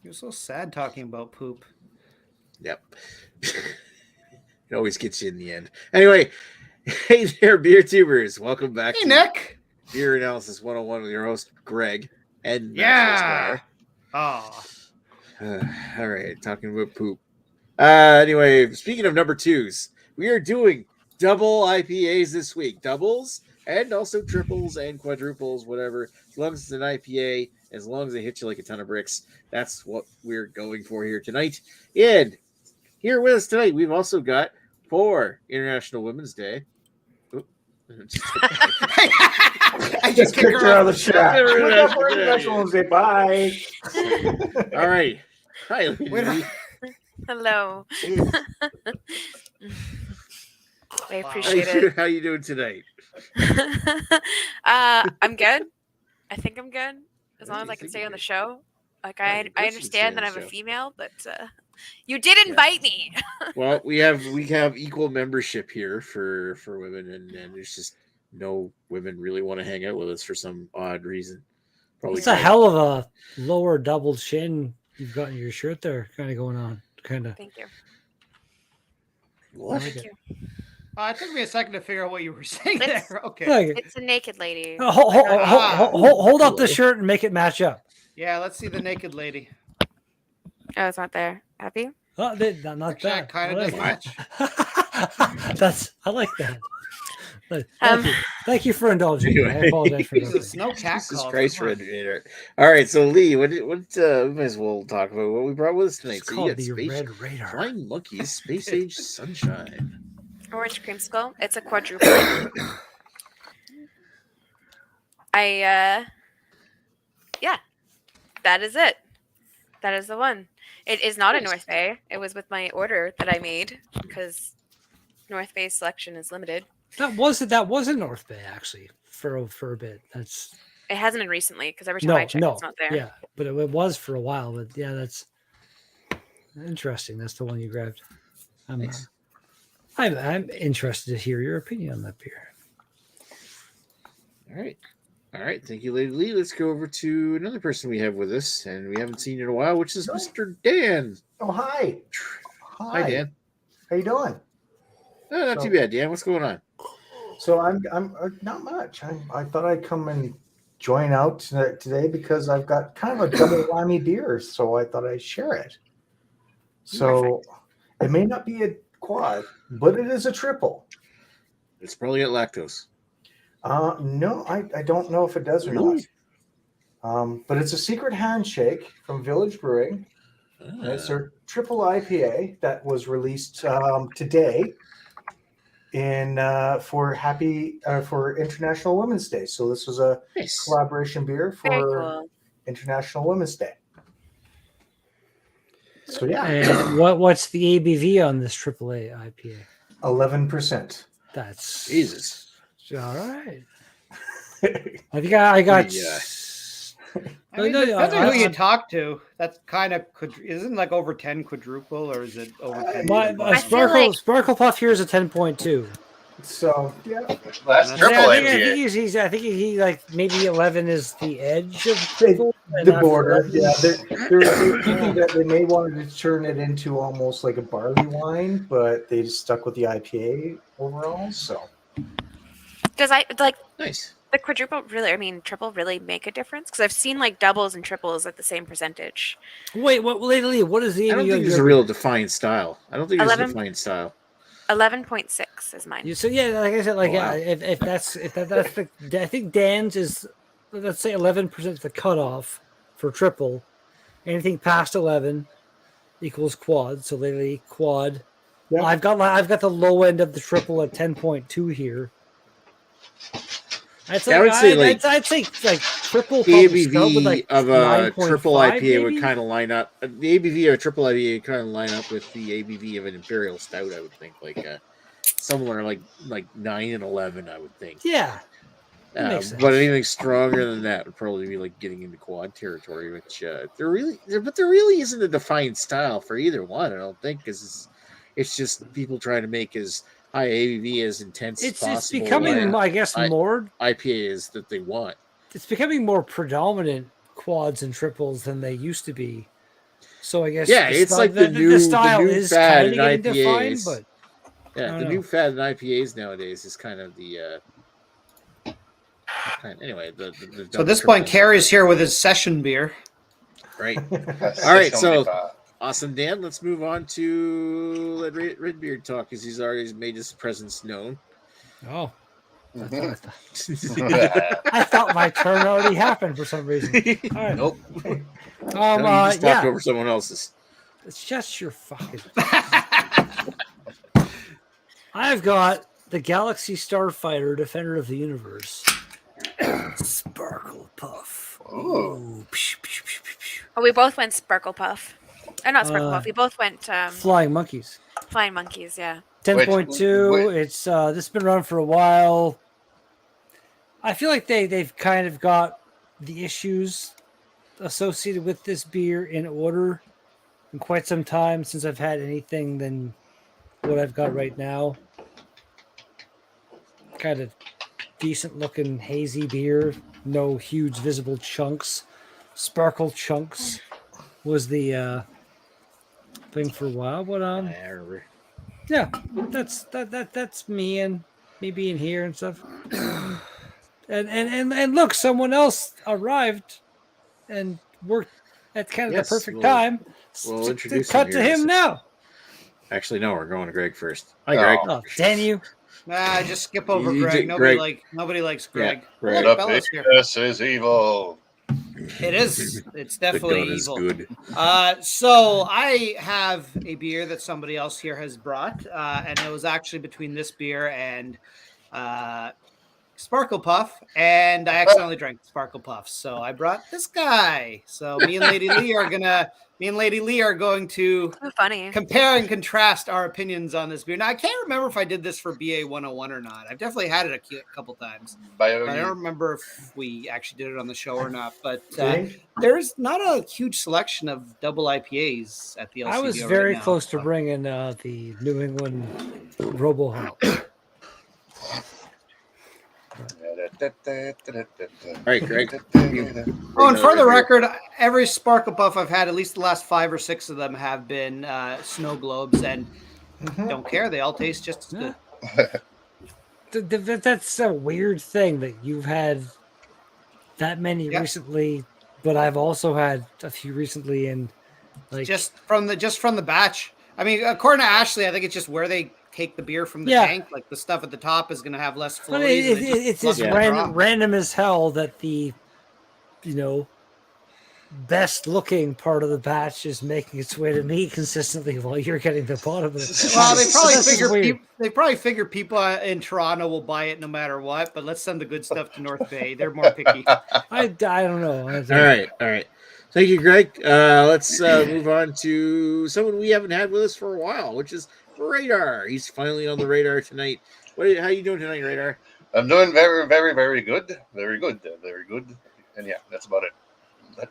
You're so sad talking about poop. Yep. It always gets you in the end. Anyway, hey there, beer tubers. Welcome back Hey, to Nick. Beer Analysis 101 with your host, Greg and Nashville Yeah. Squire. Oh. All right, talking about poop. Anyway, speaking of number twos, we are doing double IPAs this week. Doubles and also triples and quadruples, whatever. As long as it's an IPA, as long as it hits you like a ton of bricks, that's what we're going for here tonight. And here with us tonight, we've also got for International Women's Day. Oop, I Just kick kicked her out of the chat. International Say bye. All right. Hi, Lee. Hello. I appreciate it. How you doing tonight? I'm good. I think I'm good. As long as you I can think stay you're on the good. show. Like Well, I of course you can understand stay that on I'm the a show. female, but you did invite me. Well, we have equal membership here for women, and there's just no women really want to hang out with us for some odd reason. Probably It's a hell of a lower double chin you've got in your shirt there, kind of going on. Kind of. Thank you. What? Thank you. It took me a second to figure out what you were saying It's- there. Okay. Like, It's a naked lady. hold up the shirt and make it match up. Yeah, let's see the naked lady. Oh, it's not there. Happy? Oh, not Actually, bad. that kind of does match. I like that. Thank you for indulging me. I apologize for Jesus, that. no cat Jesus calls. Christ, Come on. Red. All right, so Lee, what we might as well talk about what we brought with us tonight. It's So you called got the Space Red Radar. Flying Monkeys, Space Age Sunshine. Orange creamsicle. It's a quadruple. Yeah, that is it. That is the one. It is not a Nice. North Bay. It was with my order that I made because North Bay selection is limited. That was in North Bay actually for a bit. That's It hasn't been recently because every time I check, it's not there. Yeah, but it was for a while. But yeah, that's interesting. That's the one you grabbed. Nice. I'm interested to hear your opinion on that beer. All right. Thank you, Lady Lee. Let's go over to another person we have with us, and we haven't seen in a while, which is Mr. Dan. Oh, hi. Hi, Dan. How you doing? No, not too bad, Dan. What's going on? So I'm not much. I thought I'd come and join out today because I've got kind of a double whammy beer, so I thought I'd share it. So it may not be a quad, but it is a triple. It's probably got lactose. No, I don't know if it does or Really? not. But it's a secret handshake from Village Brewing. It's their triple IPA that was released today for International Women's Day. So this was a Nice. collaboration beer Very for cool. International Women's Day. So yeah, And what's the ABV on this AAA IPA? 11%. That's Jesus. all right. I think I got. Yeah. I mean, depending on who you talk to, that's kind of isn't like over 10 quadruple, or is it over 10? My I feel like- Sparkle Puff here is a 10.2. So yeah, That's triple I IPA. think he like maybe 11 is the edge of the border. Yeah, they're thinking that they may want to turn it into almost like a barley wine, but they just stuck with the IPA overall. So Does Nice. the quadruple really? Triple really make a difference? Because I've seen like doubles and triples at the same percentage. Wait, lately, what is the I don't ABV think on there's a your real defined style. I don't think there's a 11? defined style. 11.6 is mine. So yeah, like I said, like Oh, wow. if that's the I think Dan's is, let's say 11% the cutoff for triple. Anything past 11 equals quad. So lately quad. yeah, I've got the low end of the triple at 10.2 here. I'd say, Yeah, I would say, like, I'd say like triple The probably start with, ABV like, of a 9.5 triple IPA would maybe? kind of line up. The ABV of a triple IPA would kind of line up with the ABV of an Imperial Stout, I would think. Like somewhere like 9 and 11, I would think. Yeah. That makes sense. But anything stronger than that would probably be like getting into quad territory, which there really isn't a defined style for either one. I don't think, because it's just people trying to make as high ABV as intense as It's possible. becoming, I guess, more IPAs that they want. it's becoming more predominant quads and triples than they used to be. So I guess Yeah, it's like the new style the new is fad kind in of getting defined, IPAs. but Yeah, I the don't new know. fad in IPAs nowadays is kind of the anyway. The So at double this point, triples, Carrie's here with his session beer. right? That's All right, only so five. awesome, Dan. Let's move on to let Redbeard talk because he's already made his presence known. Oh, Mhm. I thought my turn already happened for some reason. All right. Nope. Hey, No, you just talked Yeah, over someone else's. it's just your fucking. I've got the Galaxy Starfighter, Defender of the Universe, Sparkle Puff. Ooh. Oh, we both went Sparkle Puff. Not Sparkle Uh, Puff. We both went Flying Monkeys. Flying Monkeys. Yeah. 10.2. It's this has been around for a while. I feel like they've kind of got the issues associated with this beer in order in quite some time since I've had anything than what I've got right now. Kind of decent looking hazy beer, no huge visible chunks. Sparkle chunks was the thing for a while, but I remember. yeah, that's me and me being here and stuff. And look, someone else arrived and worked at kind of Yes, the perfect well, time. we'll to introduce cut him to here. him now. Actually, no, we're going to Greg first. Hi, Greg. Oh, damn you! Nah, just skip over You Greg. did- Nobody Greg. likes Yeah, Greg. Greg. Look, The Bella's here. biggest is evil. It is. It's The definitely gun is evil. good. So I have a beer that somebody else here has brought, and it was actually between this beer and Sparkle Puff, and I accidentally drank Sparkle Puff. So I brought this guy. So me and Lady Lee are going to So funny. compare and contrast our opinions on this beer. Now I can't remember if I did this for BA101 or not. I've definitely had it a couple times. But I don't remember if we actually did it on the show or not. But there's not a huge selection of double IPAs at the LCBO I was right very now, close to so. bringing the New England Robo Hop. All right, Greg. Oh, and for the record, every Sparkle Puff I've had, at least the last 5 or 6 of them have been snow globes, and don't care. They all taste just as good. That's a weird thing that you've had that many recently, but I've also had a few recently, and like just from the batch. I mean, according to Ashley, I think it's just where they take the beer from the tank. Like the stuff at the top is going to have less but floaties. it's just random as hell that the best looking part of the batch is making its way to me consistently while you're getting the bottom of it. Well, they probably figure people in Toronto will buy it no matter what. But let's send the good stuff to North Bay. They're more picky. I don't know. All right. Thank you, Greg. Let's move on to someone we haven't had with us for a while, which is Radar. He's finally on the radar tonight. How are you doing tonight, Radar? I'm doing very, very, very good. Very good. Very good. And yeah, that's about it.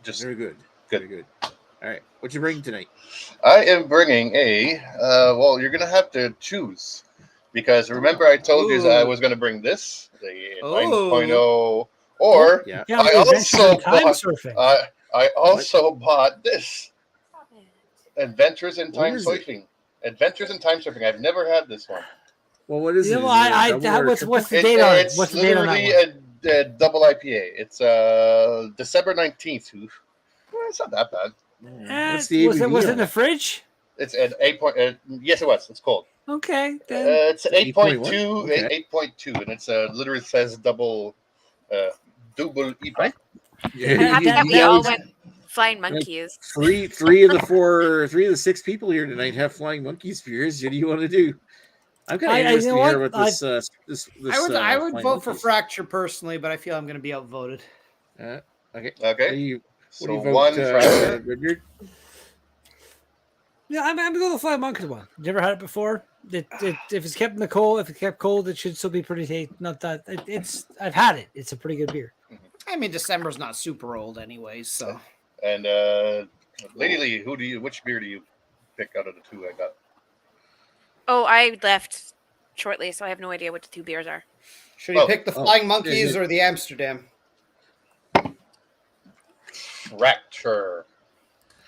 Just very good. Good. Very good. All right. What you bring tonight? I am bringing well, you're going to have to choose. Because remember I told you I was going to bring this, the 9.0, or I also bought this. Adventures in Time Surfing. Adventures in Time Surfing. I've never had this one. Well, what is it? What's the date on it? What's the date on that one? A double IPA. It's December 19th. Well, it's not that bad. Was it in the fridge? It's at 8. Yes, it was. It's cold. Okay. It's an 8.2. Okay. 8.2, and it's literally says double IPA. We all went Flying Monkeys. Three of the 6 people here tonight have Flying Monkeys beers. What do you want to do? I'm kind of interested to hear about this. I would vote for Fracture personally, but I feel I'm going to be outvoted. Okay. Okay. What do you vote, one Fracture. Redbeard? Yeah, I'm going to go the Flying Monkeys one. Never had it before. If it's kept in the cold, if it's kept cold, it should still be pretty tasty. Not that I've had it. It's a pretty good beer. I mean, December's not super old anyways, so. And Lady Lee, which beer do you pick out of the 2 I got? Oh, I left shortly, so I have no idea what the 2 beers are. Should you pick the Flying Monkeys or the Amsterdam? Fracture.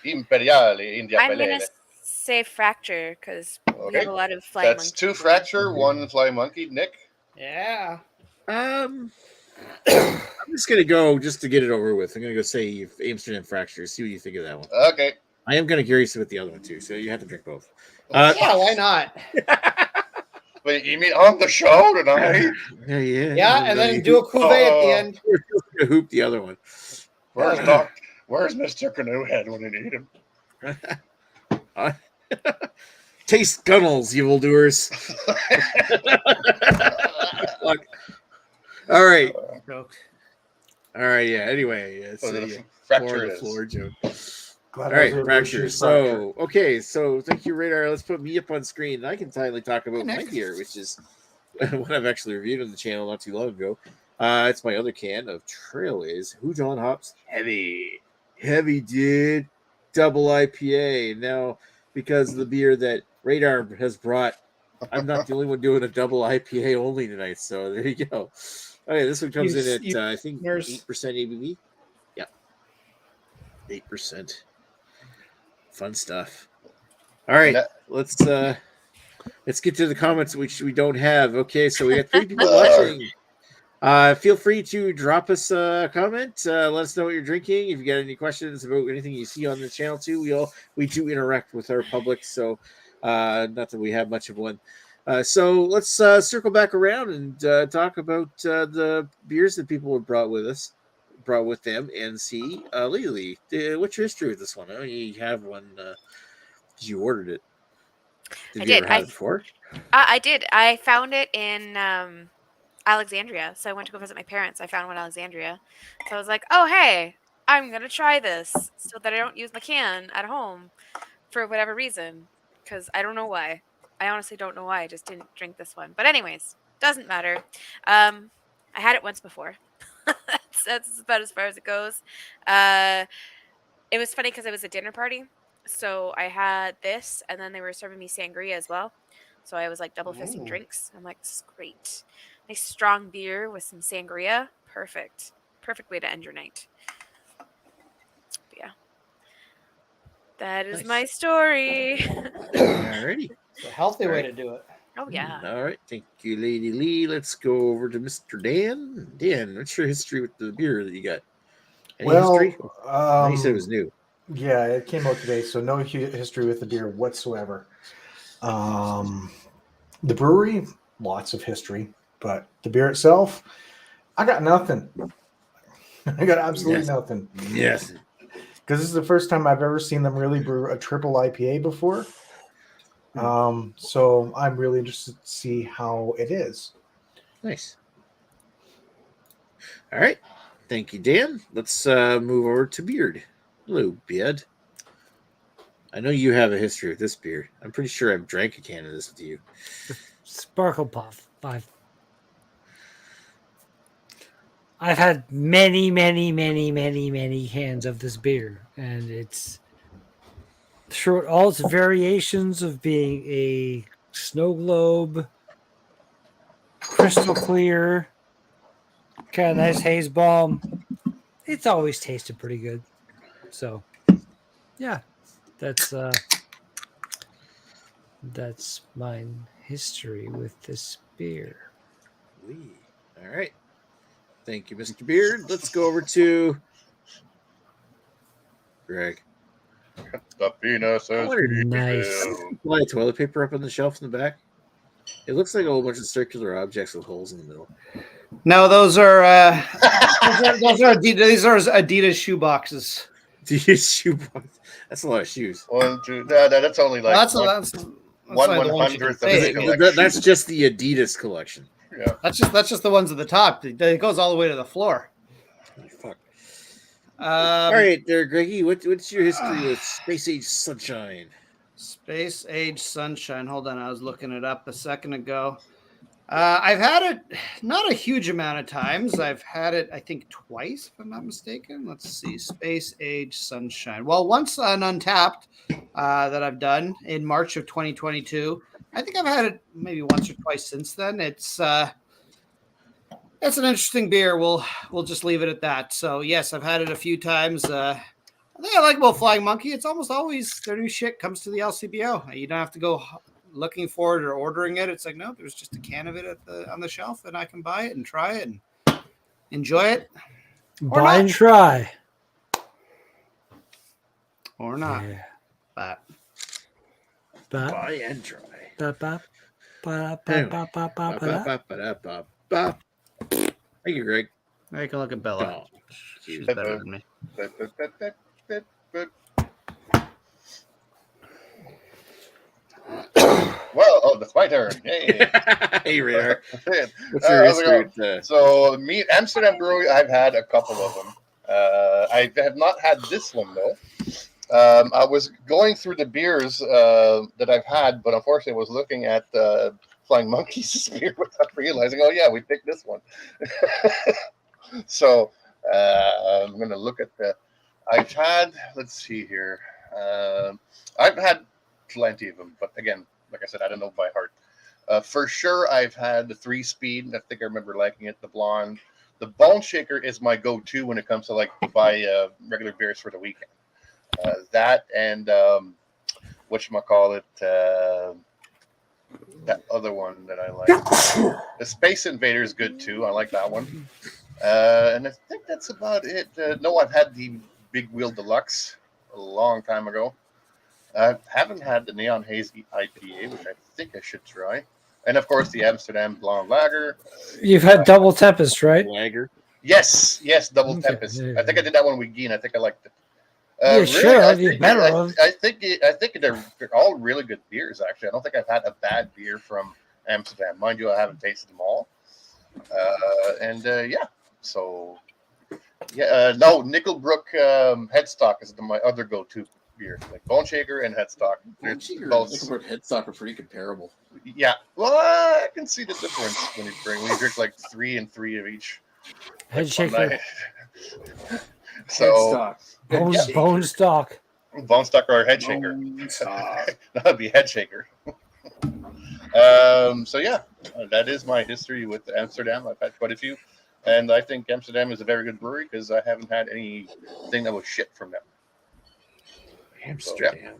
Imperiale India I'm Pale gonna Ale. say Fracture because we Okay. have a lot of flying That's monkeys. 2 Fracture, 1 Fly Monkey. Nick? Yeah. I'm just gonna go just to get it over with. I'm gonna go say Amsterdam Fracture. See what you think of that one. Okay. I am kind of curious about the other one too, so you have to drink both. Yeah, why not? But you mean on the show tonight? Yeah, and then do a cuvee at the end. To hoop the other one. Where's Mr. Canoehead when you need him? Taste gunnels, evildoers. All right. All right, yeah. Anyway, it's Fracture the floor joke. Glad All I right, was able to Fracture. choose So, okay, so thank you, Radar. Let's put me up on screen. I can finally talk about my beer, which is what I've actually reviewed on the channel not too long ago. It's my other can of Trailways Hujon Hops Heavy. Heavy, dude. Double IPA. Now, because of the beer that Radar has brought, I'm not the only one doing a double IPA only tonight. So there you go. Okay, this one comes in at, I think, 8% ABV. Yeah. 8%. Fun stuff. All right, let's get to the comments, which we don't have. Okay, so we got 3 people watching. Feel free to drop us a comment. Let us know what you're drinking. If you got any questions about anything you see on the channel too, we do interact with our public. So not that we have much of one. So let's circle back around and talk about the beers that people have brought with them, and see. Lily, what's your history with this one? I know you have one. You ordered it. Did you ever have it before? I did. I found it in Alexandria. So I went to go visit my parents. I found one in Alexandria. So I was like, oh, hey, I'm going to try this so that I don't use my can at home for whatever reason. Because I don't know why. I honestly don't know why. I just didn't drink this one. But anyways, doesn't matter. I had it once before. that's about as far as it goes. It was funny because it was a dinner party. So I had this, and then they were serving me sangria as well. So I was like double fisting drinks. I'm like, this is great. Nice strong beer with some sangria. Perfect. Perfect way to end your night. But yeah. That is my story. Alrighty. It's a healthy way to do it. Oh, yeah. All right. Thank you, Lady Lee. Let's go over to Mr. Dan. Dan, what's your history with the beer that you got? Any history? You said it was new. Yeah, it came out today, so no history with the beer whatsoever. The brewery, lots of history, but the beer itself, I got nothing. I got absolutely nothing. Yes. Because this is the first time I've ever seen them really brew a triple IPA before. So I'm really interested to see how it is. Nice. All right. Thank you, Dan. Let's move over to Beard. Hello, Beard. I know you have a history with this beer. I'm pretty sure I've drank a can of this with you. Sparkle Puff. I've had many cans of this beer, and it's through all its variations of being a snow globe, crystal clear, kind of nice haze bomb. It's always tasted pretty good. So, yeah, that's my history with this beer. All right. Thank you, Mr. Beard. Let's go over to Greg. The penis is nice. Why toilet paper up on the shelf in the back? It looks like a whole bunch of circular objects with holes in the middle. No, those are those are Adidas. These are Adidas shoe boxes. Adidas shoe box. That's a lot of shoes. 1, 2. That's only like That's 1/100th of the collection. That's just the Adidas collection. Yeah. That's just the ones at the top. It goes all the way to the floor. Oh, fuck. All right, there, Greggy. What's your history with Space Age Sunshine? Space Age Sunshine. Hold on, I was looking it up a second ago. I've had it not a huge amount of times. I've had it, I think, twice, if I'm not mistaken. Let's see. Space Age Sunshine. Well, once on Untapped that I've done in March of 2022. I think I've had it maybe once or twice since then. It's an interesting beer. We'll just leave it at that. So yes, I've had it a few times. The thing I like about Flying Monkey, it's almost always their new shit comes to the LCBO. You don't have to go looking for it or ordering it. It's like, no, there's just a can of it on the shelf, and I can buy it and try it and enjoy it. Buy and try. Or not. Yeah. But buy and try. Thank you, Greg. I can look at Bella. Oh, she's better than me. Well, that's my turn. Hey, hey, Radar. What's your history? So, Amsterdam Brewery, I've had a couple of them. I have not had this one though. I was going through the beers that I've had, but unfortunately, I was looking at Flying Monkey's beer without realizing. Oh yeah, we picked this one. So I'm going to look at the. I've had. Let's see here. I've had plenty of them, but again, like I said, I don't know by heart. For sure, I've had the 3-speed. I think I remember liking it. The blonde. The Bone Shaker is my go-to when it comes to like buy regular beers for the weekend. That and whatchamacallit, that other one that I like. The Space Invader is good too. I like that one. And I think that's about it. No, I've had the Big Wheel Deluxe a long time ago. I haven't had the Neon Haze IPA, which I think I should try. And of course, the Amsterdam Blonde Lager. You've had Double Tempest, right? Lager. Yes, Double Tempest. I think I did that one with Geen. I think I liked it. Yeah, really, sure. I think they're all really good beers. Actually, I don't think I've had a bad beer from Amsterdam. Mind you, I haven't tasted them all. So no, Nickelbrook Headstock is my other go-to beer, like Bone Shaker and Headstock. Nickelbrook Headstock are pretty comparable. Yeah, well, I can see the difference when you drink like 3 and 3 of each. Head shaker. So bone stock or head shaker. That'd be head shaker. So yeah, that is my history with Amsterdam. I've had quite a few, and I think Amsterdam is a very good brewery because I haven't had anything that was shit from them. Amsterdam. So, yeah.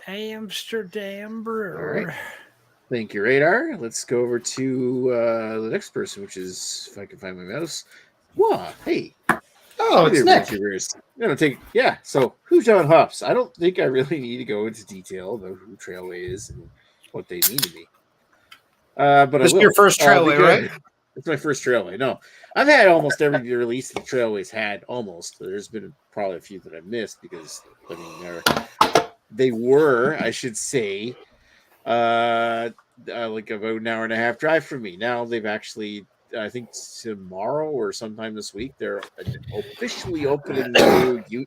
Amsterdam brewer. Right. Thank you, Radar. Let's go over to the next person, which is, if I can find my mouse. Wow, hey. Oh, it's Nick. So who's John Hops? I don't think I really need to go into detail about who Trailway is and what they mean to me. But this is your first Trailway, right? It's my first Trailway. No, I've had almost every release that Trailway's had. Almost. There's been probably a few that I missed because they were, I should say, like about an hour and a half drive from me. Now they've actually, I think tomorrow or sometime this week, they're officially opening the new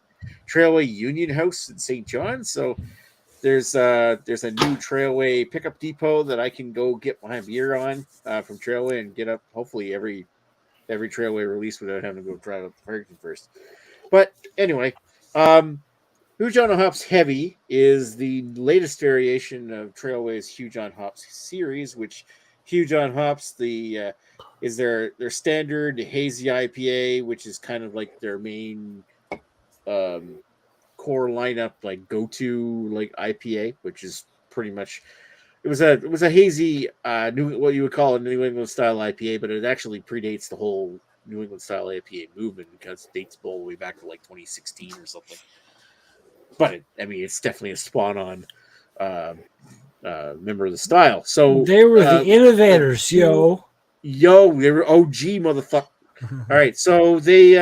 Trailway Union House in St. John. So there's a new Trailway pickup depot that I can go get my beer on from Trailway and get up hopefully every Trailway release without having to go drive up to Farrington first. But anyway, Huge on Hops Heavy is the latest variation of Trailway's Huge on Hops series, which Huge on Hops is their standard hazy IPA, which is kind of like their main core lineup, like go-to like IPA, which is pretty much it was a hazy what you would call a New England style IPA, but it actually predates the whole New England style IPA movement because it dates all the way back to like 2016 or something. But it's definitely a spawn on member of the style. So they were the innovators, they were OG motherfucker. All right, so they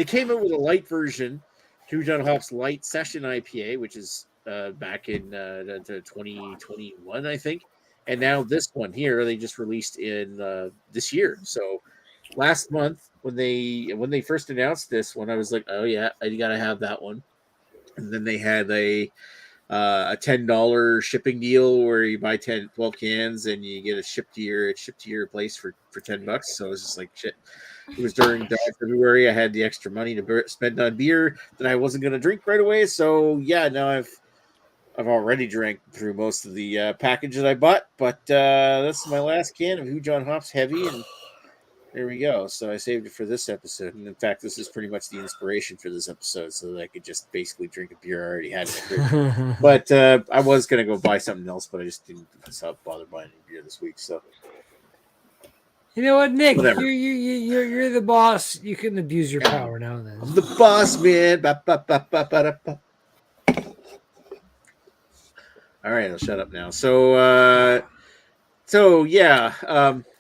came out with a light version, Huge on Hops Light Session IPA, which is back in 2021, I think, and now this one here they just released in this year. So last month when they first announced this one, I was like, oh yeah, I gotta have that one. And then they had a $10 shipping deal where you buy 12 cans and you get it shipped to your place for $10. So it was just like shit. It was during February. I had the extra money to spend on beer that I wasn't going to drink right away. So yeah, now I've already drank through most of the package that I bought. But that's my last can of Huge on Hops Heavy, and There we go. So I saved it for this episode, and in fact, this is pretty much the inspiration for this episode, so that I could just basically drink a beer I already had in the fridge. But I was gonna go buy something else, but I just didn't bother buying any beer this week. So you know what, Nick? Whatever. You're the boss. You can abuse your power now and then. I'm the boss, man. All right, I'll shut up now. So yeah.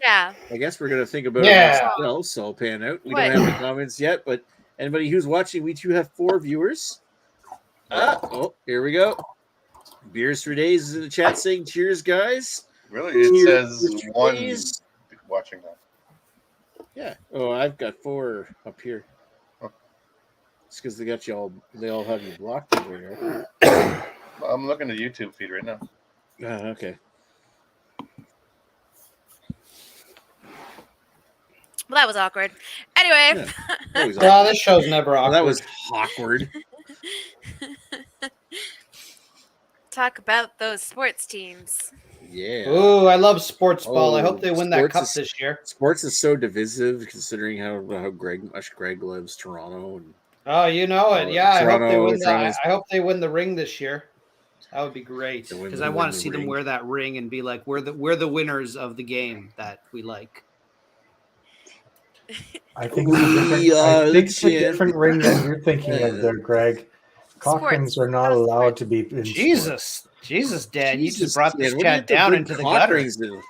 Yeah. I guess we're gonna think about Yeah. it else. So I'll pan out. We What? don't have any comments yet, but anybody who's watching, we do have 4 viewers. Oh, here we go. Beers for days is in the chat saying cheers, guys. Really? It Cheers says for one days. watching that. Yeah. Oh, I've got 4 up here. Oh. It's because they all have you blocked over there. I'm looking at the YouTube feed right now. Okay. Well, that was awkward. Anyway. Yeah. That was No, awkward. this show's never awkward. That was awkward. Talk about those sports teams. Yeah. Ooh, I love sports ball. I Oh, hope they win that sports cup is- this year. Sports is so divisive, considering how Greg loves Toronto. And Oh, you know it. Oh, Yeah, I hope they Toronto- win that. Toronto's- I hope they win the ring this year. That would be great They win because the- I want win to the see them ring. wear that ring and be like, we're the winners of the game that we like. I think We are the it's a different ring than you're thinking of there, Greg. Cock Sports. rings are not Not a allowed to be in Jesus, Dan, you Jesus, just brought this man, what do you have chat to down bring into the cock gutter. rings in?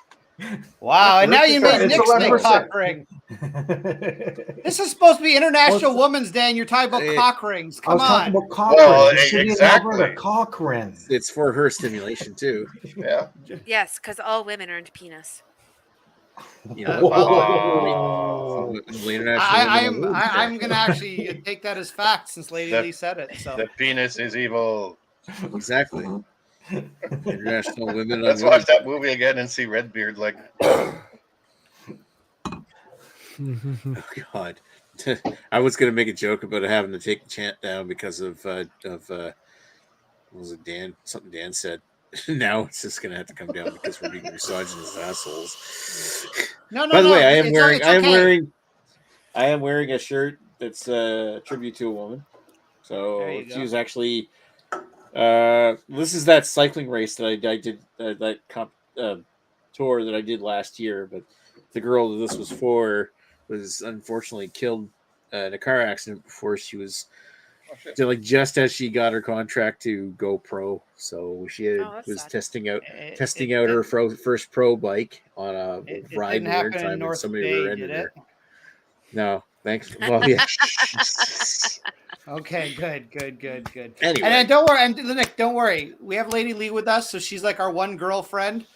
Wow, and now you made It's Nick say 11%. cock ring. sport. This is supposed to be International Women's Day, and you're talking about Hey, cock rings. I was Come talking on. about cock Well, rings. The city of exactly. Alberta, cock ring. It's for her stimulation too. Yeah. Yes, because all women earned penis. You know, Oh. the International Women's Day. I'm gonna actually take that as fact since Lady That- Lee said it. So The penis is evil. Exactly. International Women. Let's watch that movie again and see Redbeard like. Oh God. I was gonna make a joke about having to take the chant down because of what was it, Dan? Something Dan said. Now it's just gonna have to come down because we're being misogynist assholes. no. By the way, I it's am okay. wearing a shirt that's a tribute to a woman. There So you she go. was actually this is that cycling race that I did that tour that I did last year, but the girl that this was for was unfortunately killed in a car accident before she was like just as she got her contract to go pro. So she that's was sad. testing out It- her first pro bike on a It ride didn't in happen time in and North somebody Bay, rear-ended did it? her. No, thanks. Well, yeah. Okay, good. Anyway. And then don't worry, and Nick, don't worry. We have Lady Lee with us, so she's like our one girlfriend.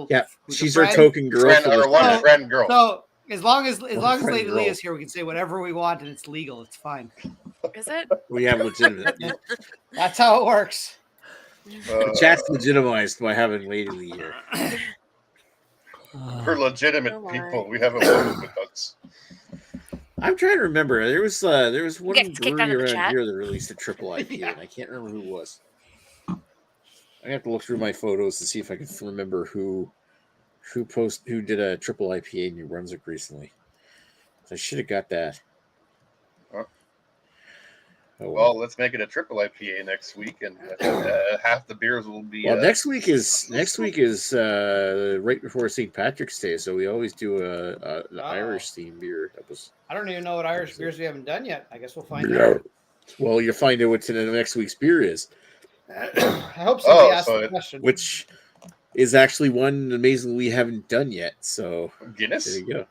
Yeah, who's a she's our friend. token girl. Friend for or this one time. friend girl. So as long as friend Lady Lee girl. is here, we can say whatever we want and it's legal. It's fine. Is it? We have legitimate. That's how it works. The chat's legitimized by having Lady Lee here. For legitimate Oh my. people, we have a woman with us. I'm trying to remember. There was one Gets kicked out brewery of the around chat. here that released a triple IPA, Yeah. and I can't remember who it was. I have to look through my photos to see if I can remember who did a triple IPA in New Brunswick recently. I should have got that. Huh. Oh, Well, let's make it a triple IPA next week, and half the beers will be. Well, next week is right before St. Patrick's Day, so we always do an Irish themed beer. That was I don't even know what Irish beers we haven't done yet. I guess we'll find out. well, you'll find out what the next week's beer is, I hope somebody asked so the it- question. which is actually one amazingly we haven't done yet. So Guinness. there you go.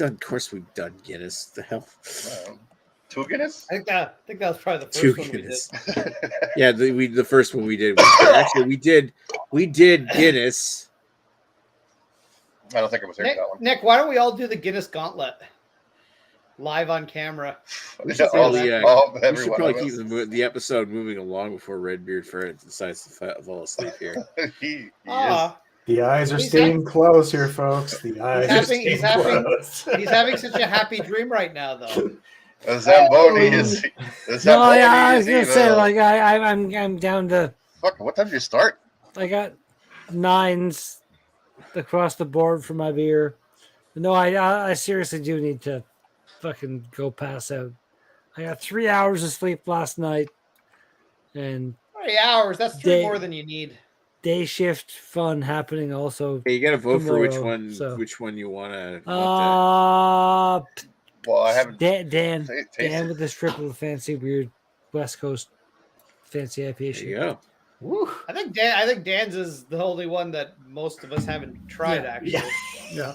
Of course, we've done Guinness. The hell, 2 Guinness. I think that was probably the two first one Guinness. we did. Yeah, the first one we did. We did Guinness. I don't think I was here for Nick, that one. Nick, why don't we all do the Guinness Gauntlet live on camera? We should All- probably, all- we every should one probably of keep us. the episode moving along before Redbeard decides to fall asleep here. he is. Ah, The eyes are He's staying close here, folks. The eyes are staying he's having- close. he's having such a happy dream right now, though. The Zamboni is. The No, Zamboni yeah, I was is gonna say evil. like I'm down to Fuck, what time did you start? I got 9s across the board for my beer. No, I seriously do need to fucking go pass out. I got 3 hours of sleep last night, and 3 hours. That's 3 more than you need. Day shift fun happening also. Hey, you got to vote tomorrow, for which one you want to. Well, I haven't. Dan with this triple fancy weird West Coast fancy IPA. There you go. Woo. I think Dan's is the only one that most of us haven't tried. Actually, Yeah.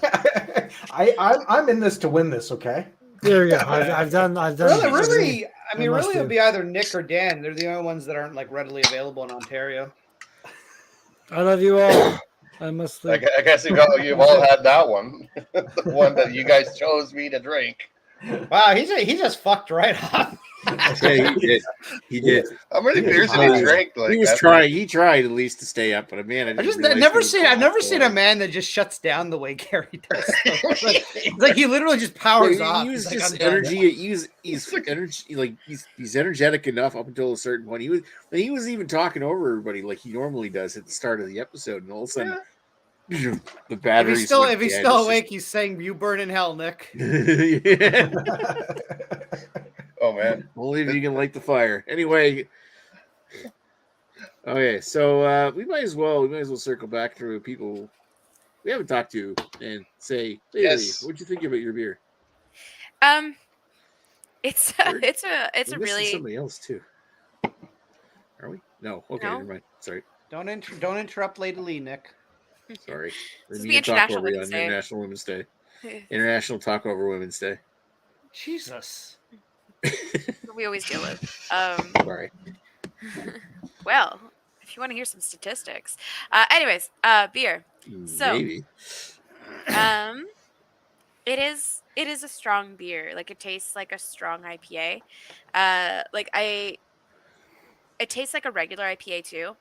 I'm in this to win this. Okay. There you go. I've done. Really. I mean, really, it'll be either Nick or Dan. They're the only ones that aren't like readily available in Ontario. I love you all. I must. I guess you've all had that one, the one that you guys chose me to drink. Wow, he just fucked right off. Yeah, he did. How many beers did he drink? Like, he tried at least to stay up, but man, I've never seen a man that just shuts down the way Gary does. Like he literally just powers off. He was just energy. He's energy. Like he's energetic enough up until a certain point. He was even talking over everybody like he normally does at the start of the episode, and all of a sudden. The battery. If he's still awake, he's saying, "You burn in hell, Nick." Oh man! Only if you can light the fire. Anyway, okay, so we might as well circle back through people we haven't talked to and say, "Hey, yes. what'd you think about your beer?" It's a really somebody else too. Are we? No. Okay, never mind. Sorry. Don't interrupt Lady Lee, Nick. Sorry. This is the International Women's Day. International Women's Day. International Talk Over Women's Day. Jesus. We always deal with. Sorry. Well, if you want to hear some statistics, anyways, beer. So, maybe. it is a strong beer. Like it tastes like a strong IPA. It tastes like a regular IPA too.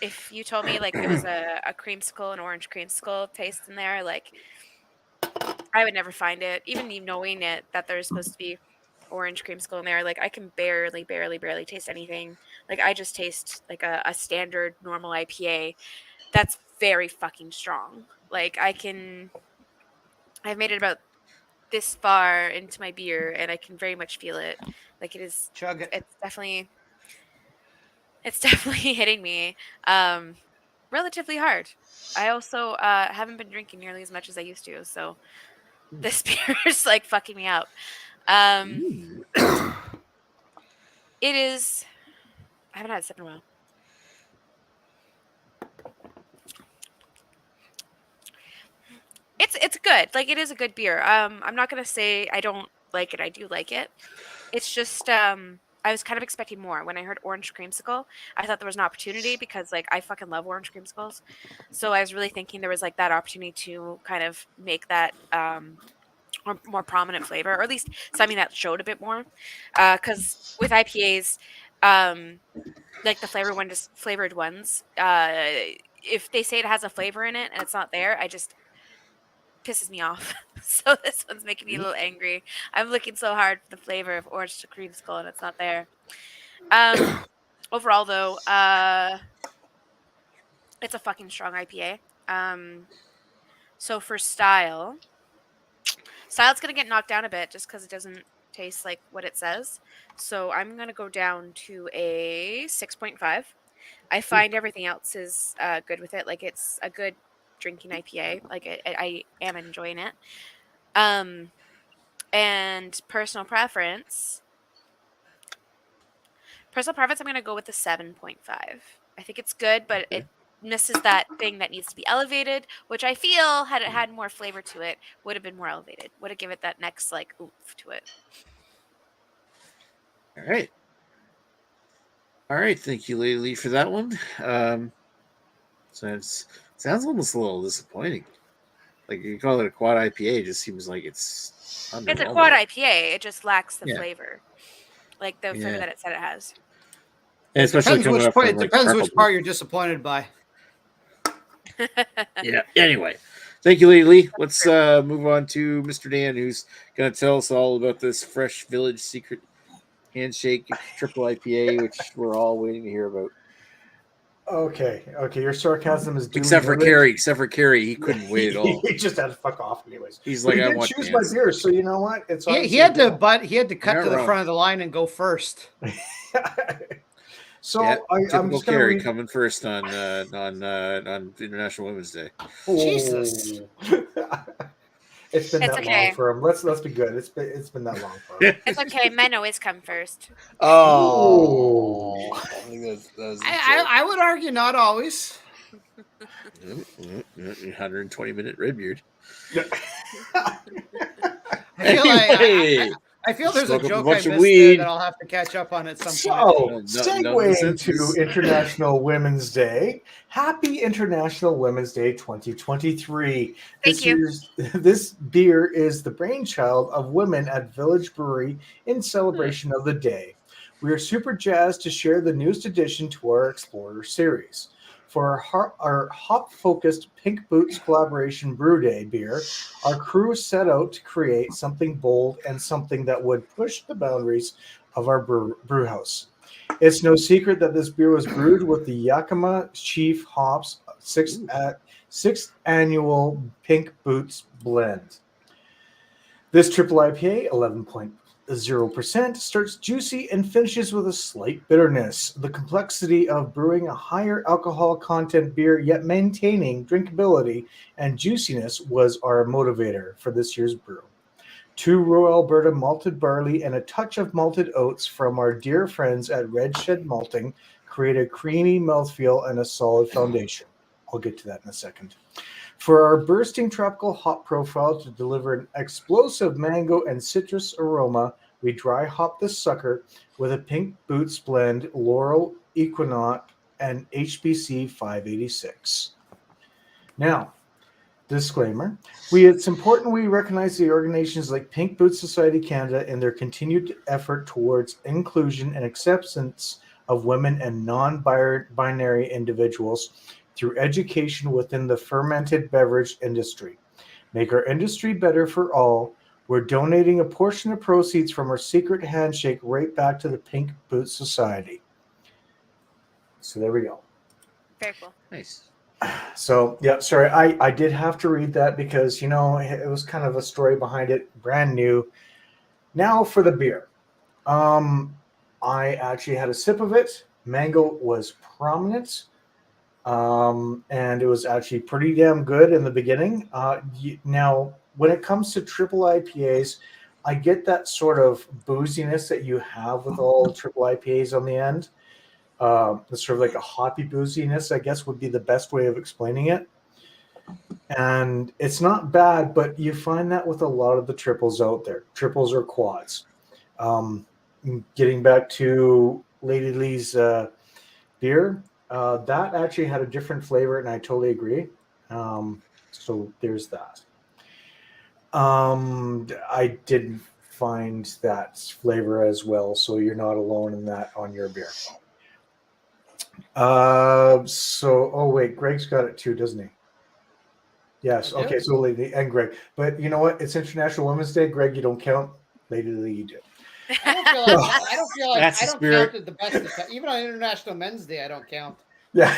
If you told me like it was a creamsicle, an orange creamsicle taste in there, like I would never find it. Even knowing it that there's supposed to be orange creamsicle in there, like I can barely taste anything. Like I just taste like a standard normal IPA that's very fucking strong. Like I've made it about this far into my beer and I can very much feel it. Like it is Chug it. It's definitely hitting me relatively hard. I also haven't been drinking nearly as much as I used to, so this beer is like fucking me up. It is. I haven't had a sip in a while. It's good. Like it is a good beer. I'm not gonna say I don't like it. I do like it. It's just I was kind of expecting more. When I heard orange creamsicle, I thought there was an opportunity because like I fucking love orange creamsicles. So I was really thinking there was like that opportunity to kind of make that more prominent flavor, or at least something that showed a bit more. Because with IPAs, like the flavored ones, if they say it has a flavor in it and it's not there, I just pisses me off. So this one's making me a little angry. I'm looking so hard for the flavor of orange to creamsicle and it's not there. Overall though, it's a fucking strong IPA. So for style's gonna get knocked down a bit just because it doesn't taste like what it says. So I'm gonna go down to a 6.5. I find everything else is good with it. Like it's a good drinking IPA. Like I am enjoying it. And personal preference, I'm going to go with the 7.5. I think it's good, but it misses that thing that needs to be elevated, which I feel had it had more flavor to it, would have been more elevated. Would have given it that next like oomph to it. All right. Thank you, Lady Lee, for that one. So it sounds almost a little disappointing. Like you call it a quad IPA, it just seems like it's a quad IPA. It just lacks the flavor, like the flavor that it said it has. And especially it depends which part you're disappointed by. Yeah. Anyway, thank you, Lady Lee. Let's move on to Mr. Dan, who's going to tell us all about this Fresh Village Secret Handshake Triple IPA, which we're all waiting to hear about. Okay, your sarcasm is Except for Carrie, he couldn't wait at all. He just had to fuck off anyways. He's But like, he I did want choose dance. my beer, so you know what? It's he had to cut You're to the wrong. front of the line and go first. So yeah, I'm just going Carrie to coming first on International Women's Day. Jesus. It's been It's that okay. long for him. Let's be good. It's been that long for him. It's okay. Men always come first. Oh, I think that's I would argue not always. 120-minute red beard. I feel there's a joke I missed weed. that I'll have to catch up on at some point. So, segueing to International Women's Day. Happy International Women's Day 2023. Thank you. This beer is the brainchild of women at Village Brewery in celebration of the day. We are super jazzed to share the newest addition to our Explorer series. For our hop-focused Pink Boots collaboration Brew Day beer, our crew set out to create something bold and something that would push the boundaries of our brew house. It's no secret that this beer was brewed with the Yakima Chief hops 6th annual Pink Boots blend. This triple IPA, 11.0%, starts juicy and finishes with a slight bitterness. The complexity of brewing a higher alcohol content beer yet maintaining drinkability and juiciness was our motivator for this year's brew. 2 Royal Alberta malted barley and a touch of malted oats from our dear friends at Red Shed Malting create a creamy mouthfeel and a solid foundation. I'll get to that in a second. For our bursting tropical hop profile to deliver an explosive mango and citrus aroma, we dry hop this sucker with a Pink Boots blend, Laurel, Equinox, and HBC 586. Now, disclaimer. It's important we recognize the organizations like Pink Boots Society Canada and their continued effort towards inclusion and acceptance of women and non-binary individuals through education within the fermented beverage industry. Make our industry better for all. We're donating a portion of proceeds from our secret handshake right back to the Pink Boots Society. So there we go. Very cool. Nice. So, yeah, sorry, I did have to read that because, it was kind of a story behind it, brand new. Now for the beer. I actually had a sip of it. Mango was prominent. And it was actually pretty damn good in the beginning. Now, when it comes to triple IPAs, I get that sort of booziness that you have with all triple IPAs on the end. It's sort of like a hoppy booziness, I guess, would be the best way of explaining it. And it's not bad, but you find that with a lot of the triples out there, triples or quads. Getting back to Lady Lee's beer, that actually had a different flavor, and I totally agree. So there's that. I didn't find that flavor as well, so you're not alone in that on your beer. Oh wait, Greg's got it too, doesn't he? Yes. Okay, so Lady and Greg. But you know what? It's International Women's Day. Greg, you don't count. Lady Lee, you do. I don't feel like That's I the don't spirit. count at the best of time. Even on International Men's Day, I don't count. Yeah.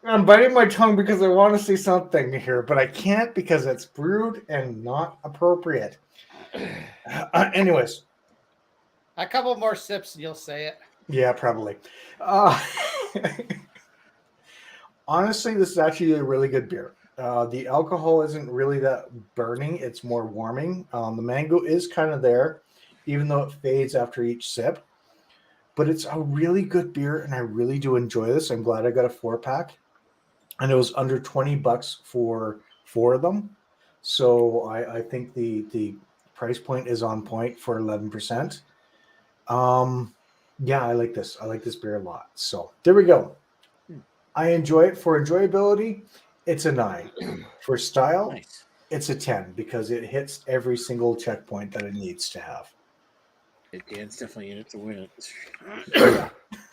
I'm biting my tongue because I want to say something here, but I can't because it's brewed and not appropriate. Anyways. A couple more sips and you'll say it. Yeah, probably. Honestly, this is actually a really good beer. The alcohol isn't really that burning. It's more warming. The mango is kind of there, even though it fades after each sip. But it's a really good beer, and I really do enjoy this. I'm glad I got a 4-pack. And it was under $20 for 4 of them. So I think the price point is on point for 11%. Yeah, I like this. I like this beer a lot. So there we go. I enjoy it for enjoyability. It's a 9. For style, Nice. It's a 10 because it hits every single checkpoint that it needs to have. Dan's definitely in it to win it.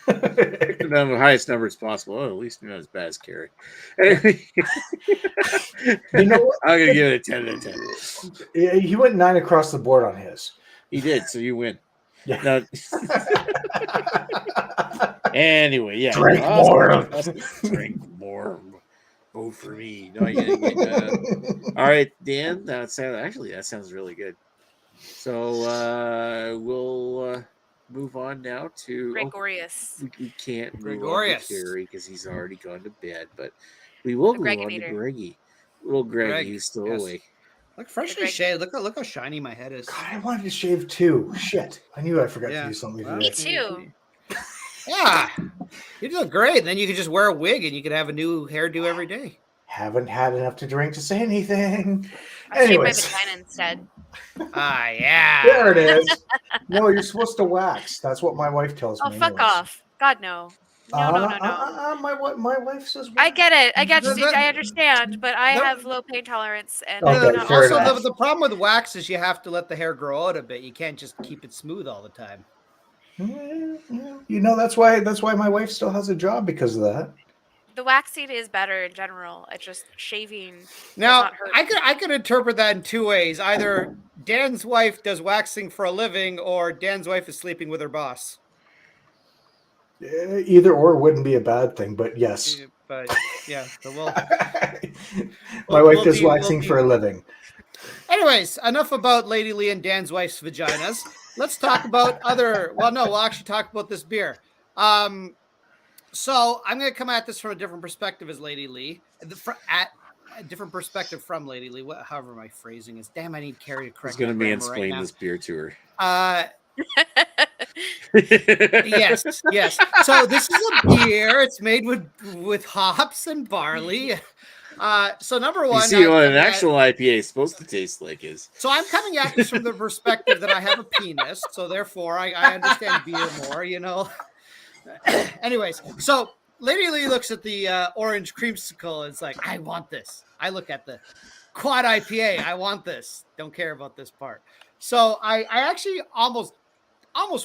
Put down the highest numbers possible. Oh, at least not as bad as Carrie. Anyway, You know what? I'm gonna give it a 10 out of 10. He went 9 across the board on his. He did, so you win. Yeah. No. Anyway, yeah. Drink more. Drink more. Vote for me. No, all right, Dan. That sounds really good. So we'll move on now to Gregorius. we can't move Gregorius. on to Terry because he's already gone to bed, but we will The move on to Gregometer. Greggy. Little Greg, Greg, he's still yes. awake. Look freshly Greg- shaved. Look how shiny my head is. God, I wanted to shave too. Shit. I knew I forgot to do something Well, today. Me too. Yeah. You look great. Then you could just wear a wig and you could have a new hairdo every day. Haven't had enough to drink to say anything. I shaved my Anyways, vagina instead. Ah, yeah. there it is. No, you're supposed to wax. That's what my wife tells Oh, me. fuck off. God, no. No. My wife says I get it. I get The- you. I understand, but I the- have low pain tolerance, and Okay, I do not fair want Also, enough. the problem with wax is you have to let the hair grow out a bit. You can't just keep it smooth all the time. You know, that's why my wife still has a job, because of that. The waxing is better in general. It's just shaving does Now, not hurt. I could interpret that in two ways. Either Dan's wife does waxing for a living, or Dan's wife is sleeping with her boss. Either or wouldn't be a bad thing, but yes. But yeah, so My wife does waxing for a living. Anyways, enough about Lady Lee and Dan's wife's vaginas. Let's talk about other. Well, no, we'll actually talk about this beer. So I'm going to come at this from a different perspective as Lady Lee. At a different perspective from Lady Lee. However my phrasing is. Damn, I need Carrie to correct. He's going to right mansplain now. this beer to her. Yes. So this is a beer. It's made with hops and barley. So number one, you see what an actual IPA is supposed to taste like is. So I'm coming at this from the perspective that I have a penis, so therefore I understand beer more, you know. Anyways, so Lady Lee looks at the orange creamsicle and it's like, I want this. I look at the quad IPA. I want this. Don't care about this part. So I actually almost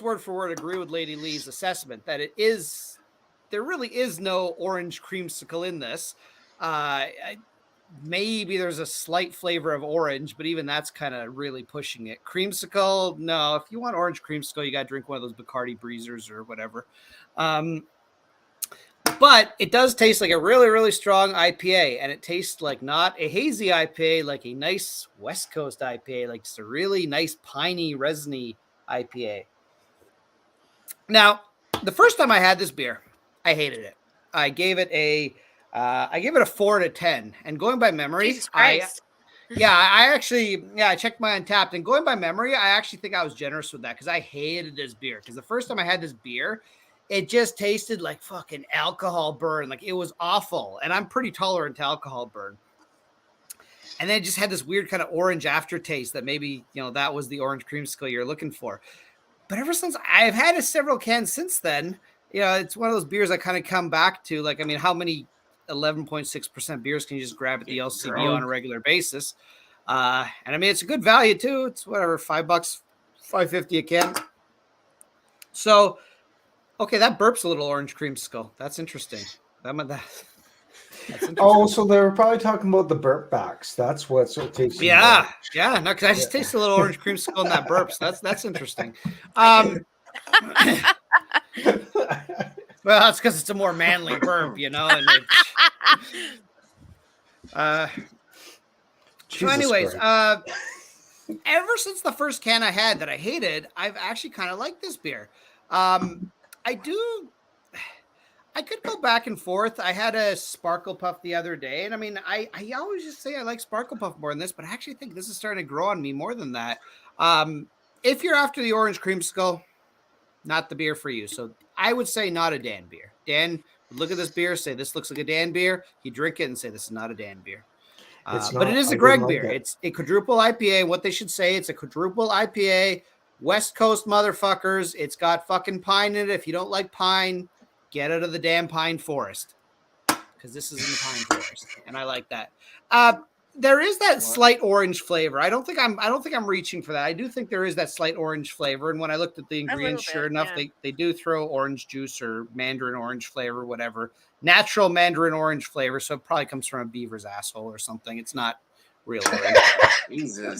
word for word agree with Lady Lee's assessment that there really is no orange creamsicle in this. Maybe there's a slight flavor of orange, but even that's kind of really pushing it. Creamsicle, no. If you want orange creamsicle, you got to drink one of those Bacardi Breezers or whatever. But it does taste like a really, really strong IPA, and it tastes like not a hazy IPA, like a nice West Coast IPA, like just a really nice piney, resiny IPA. Now, the first time I had this beer, I hated it. I gave it a 4 out of 10. And going by memory, Jesus Christ. I checked my Untapped, and going by memory, I actually think I was generous with that because I hated this beer. Because the first time I had this beer, it just tasted like fucking alcohol burn. Like it was awful. And I'm pretty tolerant to alcohol burn. And then it just had this weird kind of orange aftertaste that maybe, that was the orange creamsicle you're looking for. But ever since I've had several cans since then, it's one of those beers I kind of come back to. Like, I mean, how many 11.6% beers can you just grab at the LCB on a regular basis? And I mean, it's a good value too. It's whatever, $5, $5.50 a can. So, okay, that burps a little orange creamsicle. That's interesting. That's interesting. Oh, so they were probably talking about the burp backs. That's what's so tasty. Yeah. No, because I just taste a little orange creamsicle in that burp. So that's interesting. Well, that's because it's a more manly burp, And so anyways, ever since the first can I had that I hated, I've actually kind of liked this beer. I could go back and forth. I had a Sparkle Puff the other day, and I mean, I always just say I like Sparkle Puff more than this, but I actually think this is starting to grow on me more than that. If you're after the orange creamsicle, not the beer for you. So I would say not a Dan beer. Dan would look at this beer, say this looks like a Dan beer. He'd drink it and say this is not a Dan beer. But it is a Greg beer. It's a quadruple IPA. What they should say, it's a quadruple IPA. West Coast motherfuckers. It's got fucking pine in it. If you don't like pine, get out of the damn pine forest, because this is in the pine forest, and I like that. There is that slight orange flavor. I don't think I'm reaching for that. I do think there is that slight orange flavor. And when I looked at the ingredients, sure enough, they do throw orange juice or mandarin orange flavor, whatever. Natural mandarin orange flavor. So it probably comes from a beaver's asshole or something. It's not real orange. Jesus.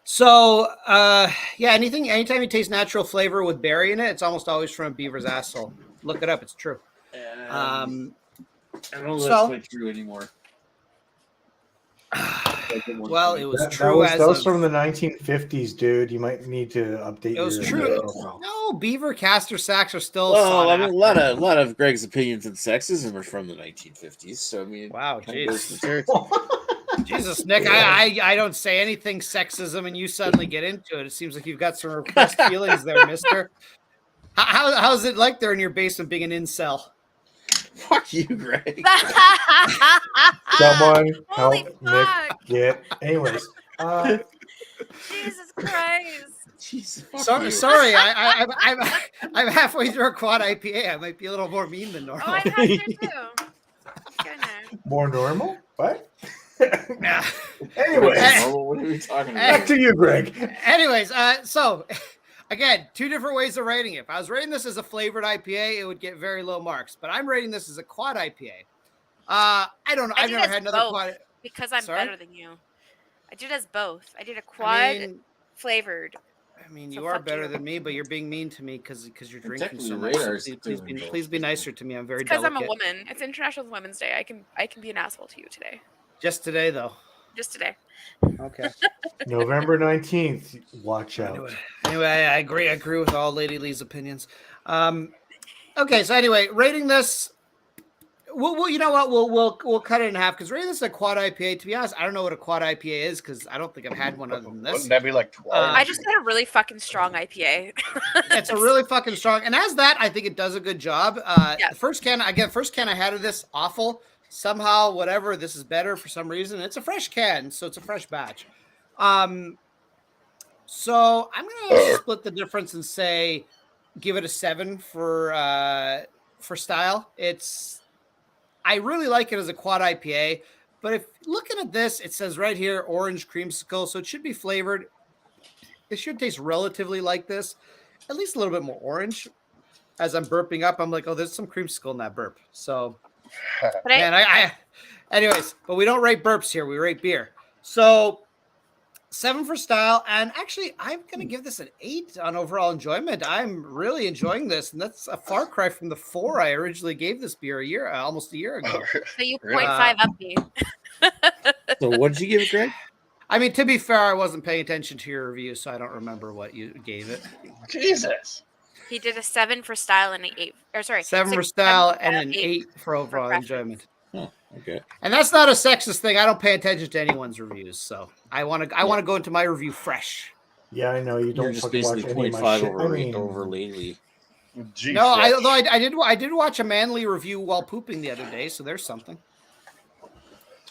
So, anytime you taste natural flavor with berry in it, it's almost always from a beaver's asshole. Look it up; it's true. I don't know if that's quite true anymore. Well, it was That true was from the 1950s, dude. You might need to update. It was your true. profile. No, beaver castor sacks are still. Well, I mean, a lot of Greg's opinions on sexism are from the 1950s. So I mean, wow, Jesus, Jesus, Nick, I don't say anything sexism, and you suddenly get into it. It seems like you've got some repressed feelings there, Mister. How's it like there in your basement being an incel? Fuck you, Greg. Someone Holy help fuck. Nick get. Anyways, Jesus Christ. Jesus, sorry, I'm halfway through a quad IPA. I might be a little more mean than normal. Oh, I'm halfway too. Goodness. more normal? What? Yeah. Anyways, what are we talking about? back to you, Greg. Anyways, so again, two different ways of rating it. If I was rating this as a flavored IPA, it would get very low marks. But I'm rating this as a quad IPA. I don't know. I've never had another quad. Because I'm Sorry? better than you. I did as both. I did a quad flavored. I mean, So you are fuck better you. than me, but you're being mean to me because you're drinking so technically much. So radars please be nicer to me. I'm very Because delicate. I'm a woman. It's International Women's Day. I can be an asshole to you today. Just today, though. Just today. Okay. November 19th. Watch out. Anyway, I agree with all Lady Lee's opinions. Okay, so anyway, rating this. Well, you know what? We'll cut it in half because rating this a quad IPA. To be honest, I don't know what a quad IPA is because I don't think I've had one other than this. Wouldn't that be like 12? I just had a really fucking strong IPA. It's a really fucking strong, and as that, I think it does a good job. The first can I had of this awful. Somehow, whatever, this is better for some reason. It's a fresh can, so it's a fresh batch. So I'm gonna split the difference and say, give it a 7 for style. I really like it as a quad IPA, but if looking at this, it says right here orange creamsicle, so it should be flavored. It should taste relatively like this, at least a little bit more orange. As I'm burping up, I'm like, oh, there's some creamsicle in that burp. So, anyways, but we don't rate burps here. We rate beer. So 7 for style. And actually, I'm going to give this an 8 on overall enjoyment. I'm really enjoying this. And that's a far cry from the 4 I originally gave this beer almost a year ago. So you 0.5 up me. So what did you give it, Greg? I mean, to be fair, I wasn't paying attention to your review, so I don't remember what you gave it. Jesus. He did a 7 for style and an 8. Or sorry, 7 for style and an 8 for overall enjoyment. Oh, okay. And that's not a sexist thing. I don't pay attention to anyone's reviews, so I want to go into my review fresh. Yeah, I know you don't. You're just basically 0.5 over lately. G6. No, I did watch a manly review while pooping the other day, so there's something.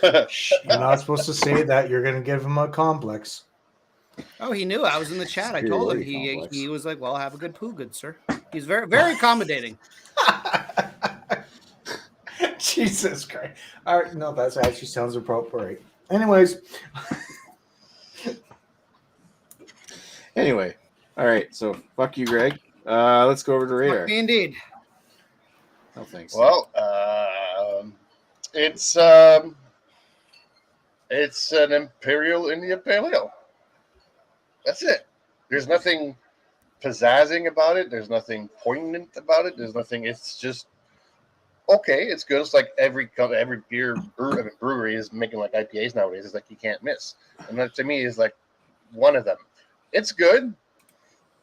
You're not supposed to say that. You're going to give him a complex. Oh, he knew. I was in the chat. I told him. He was like, "Well, have a good poo, good sir." He's very, very accommodating. Jesus Christ! All right, no, that actually sounds appropriate. Anyways, anyway, all right. So fuck you, Greg. Let's go over to radar. Indeed. Oh, thanks. Well, it's an Imperial India Pale Ale. That's it. There's nothing pizzazzing about it. There's nothing poignant about it. There's nothing. It's just okay. It's good. It's like every brewery is making like IPAs nowadays. It's like you can't miss. And that to me is like one of them. It's good.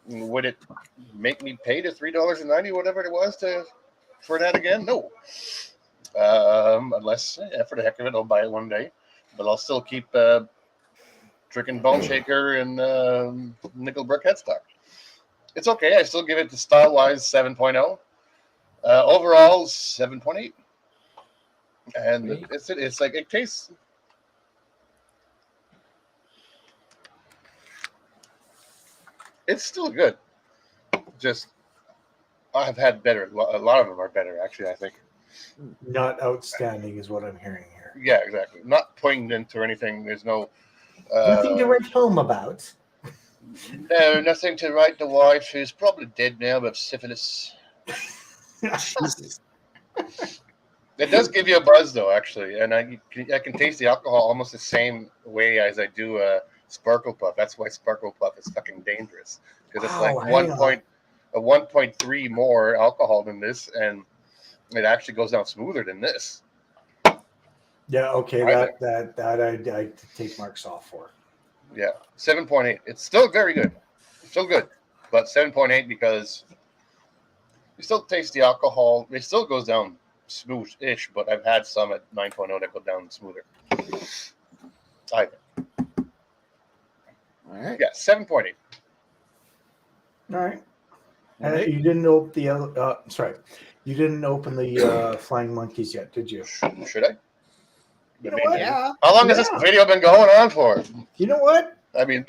Would it make me pay the $3.90 whatever it was for that again? No. Unless for the heck of it, I'll buy it one day. But I'll still keep drinking Bone Shaker and Nickelbrick Headstock. It's okay. I still give it the style-wise 7.0. Overall, 7.8. And it's like it tastes. It's still good. Just I've had better. A lot of them are better, actually. I think. not outstanding is what I'm hearing here. Yeah, exactly. Not poignant or anything. There's no. Nothing to write home about. No, nothing to write the wife who's probably dead now of syphilis. Jesus. It does give you a buzz, though, actually, and I can taste the alcohol almost the same way as I do Sparkle Puff. That's why Sparkle Puff is fucking dangerous because it's like hang on. 1.3 more alcohol than this, and it actually goes down smoother than this. Yeah, okay, that I take marks off for. Yeah, 7.8. It's still very good. Still good. But 7.8 because you still taste the alcohol. It still goes down smooth-ish, but I've had some at 9.0 that go down smoother. All right. Yeah, 7.8. All right. And you didn't open the you didn't open the Flying Monkeys yet, did you? Should I? You know what? Yeah. How long has this video been going on for? You know what? I mean,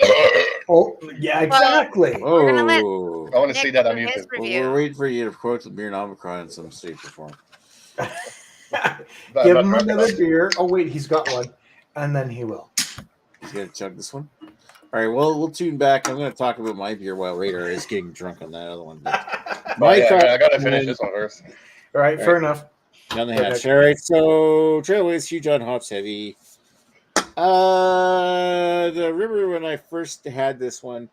oh yeah, exactly. We're gonna let I want to see that on Nick do his YouTube. review. We're waiting for you to quote the beer Omicron in some shape or form. Give him another beer. Oh wait, he's got one, and then he will. He's gonna chug this one. All right, well, we'll tune back. I'm going to talk about my beer while Radar is getting drunk on that other one. I got to finish this one first. All right, fair enough. On the hatch. All right, so Trailways, huge on hops, heavy. The river, when I first had this one,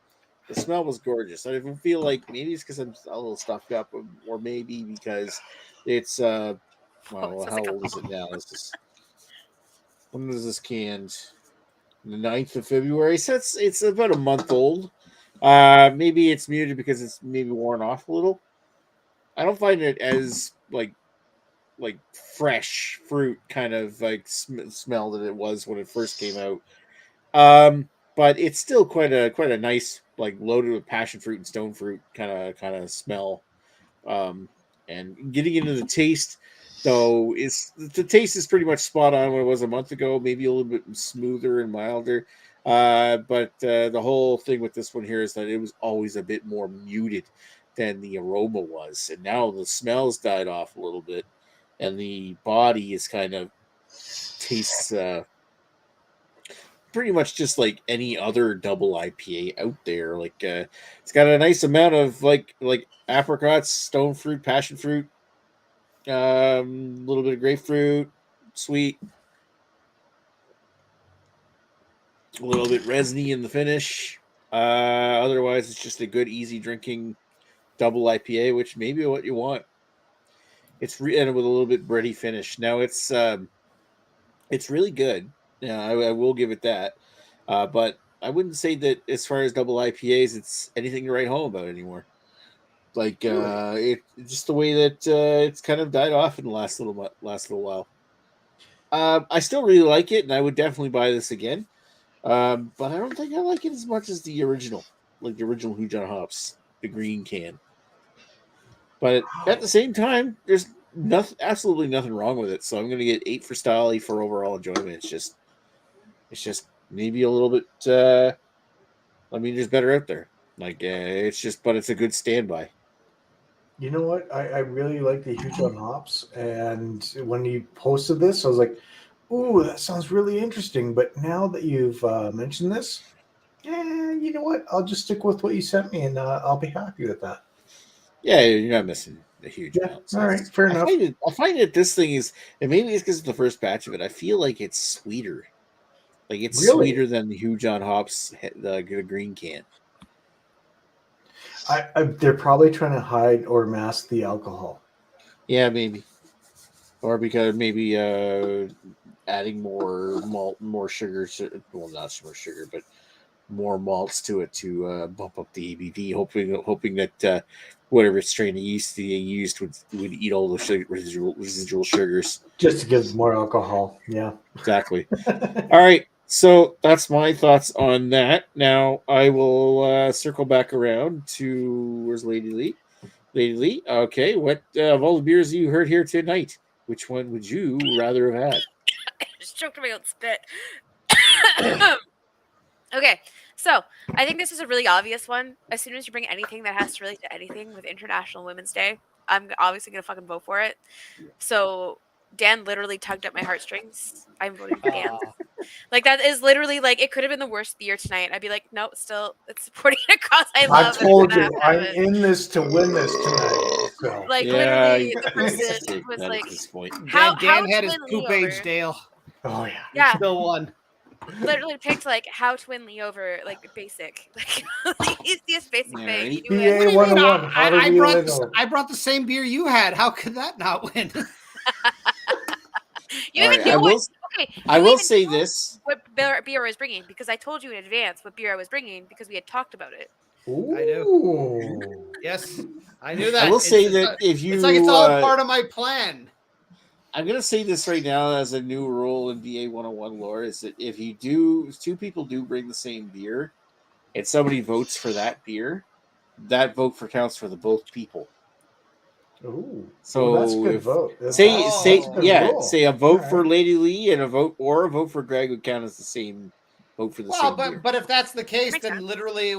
the smell was gorgeous. I feel like maybe it's because I'm a little stuffed up, or maybe because it's, well, how old is it now? When was this canned? The 9th of February, so it's about a month old. Maybe it's muted because it's maybe worn off a little. I don't find it as like fresh fruit kind of like smell that it was when it first came out. But it's still quite a nice, like, loaded with passion fruit and stone fruit kind of smell. And getting into the taste, though, the taste is pretty much spot on what it was a month ago, maybe a little bit smoother and milder. But the whole thing with this one here is that it was always a bit more muted than the aroma was. And now the smells died off a little bit. And the body is kind of tastes pretty much just like any other double IPA out there. Like it's got a nice amount of like apricots, stone fruit, passion fruit, a little bit of grapefruit, sweet, a little bit resiny in the finish. Otherwise, it's just a good, easy drinking double IPA, which may be what you want. It's and with a little bit bready finish. Now it's really good. Yeah, I will give it that. But I wouldn't say that as far as double IPAs, it's anything to write home about anymore. Like it just the way that it's kind of died off in the last little while. I still really like it, and I would definitely buy this again. But I don't think I like it as much as the original, like the original Huge on Hops, the green can. But at the same time, there's absolutely nothing wrong with it. So I'm going to get 8 for style, 8 for overall enjoyment. It's just maybe a little bit. There's better out there. Like but it's a good standby. You know what? I really like the Huge on Hops, and when you posted this, I was like, "Ooh, that sounds really interesting." But now that you've mentioned this, you know what? I'll just stick with what you sent me, and I'll be happy with that. Yeah, you're not missing a huge amount. So all right, fair enough. I find that this thing is, and maybe it's because it's the first batch of it, I feel like it's sweeter. Like it's sweeter than the Huge on Hops, the green can. They're probably trying to hide or mask the alcohol. Yeah, maybe. Or because maybe adding more malt, more sugar. Well, not more sugar, but more malts to it to bump up the ABV, hoping that whatever strain of yeast they used would eat all the residual sugars. Just to give more alcohol. Yeah. Exactly. All right. So that's my thoughts on that. Now I will circle back around to where's Lady Lee? Lady Lee. Okay. What of all the beers you heard here tonight, which one would you rather have had? I just choked my own spit. Okay, so I think this is a really obvious one. As soon as you bring anything that has to relate to anything with International Women's Day, I'm obviously going to fucking vote for it. So Dan literally tugged at my heartstrings. I'm voting for Dan. Like, that is literally, like, it could have been the worst beer tonight. I'd be like, no, still, it's supporting a cause I love. I told you, I'm in this to win this tonight. So. Like, literally, the person was like, Dan had his poop age, Dale. Oh, yeah. Yeah. Still won. literally picked like how to win Lee over like basic, like the easiest basic Yeah, thing. right. You knew it. What do you mean? 101. How to wheel it over. I brought the same beer you had. How could that not win? You All even right, knew I will. what. Okay, I you will even say knew this. what beer I was bringing because I told you in advance what beer I was bringing because we had talked about it. I do. Ooh. Yes, I knew I that. will say that if it's like it's you, all part of my plan. I'm gonna say this right now as a new rule in BA 101 lore is that if two people do bring the same beer, and somebody votes for that beer, that vote for counts for the both people. Ooh. So that's a good if vote. That's say a good rule. say a vote All for right. Lady Lee and a vote for Greg would count as the same vote for the same beer. But if that's the case, Makes then sense. literally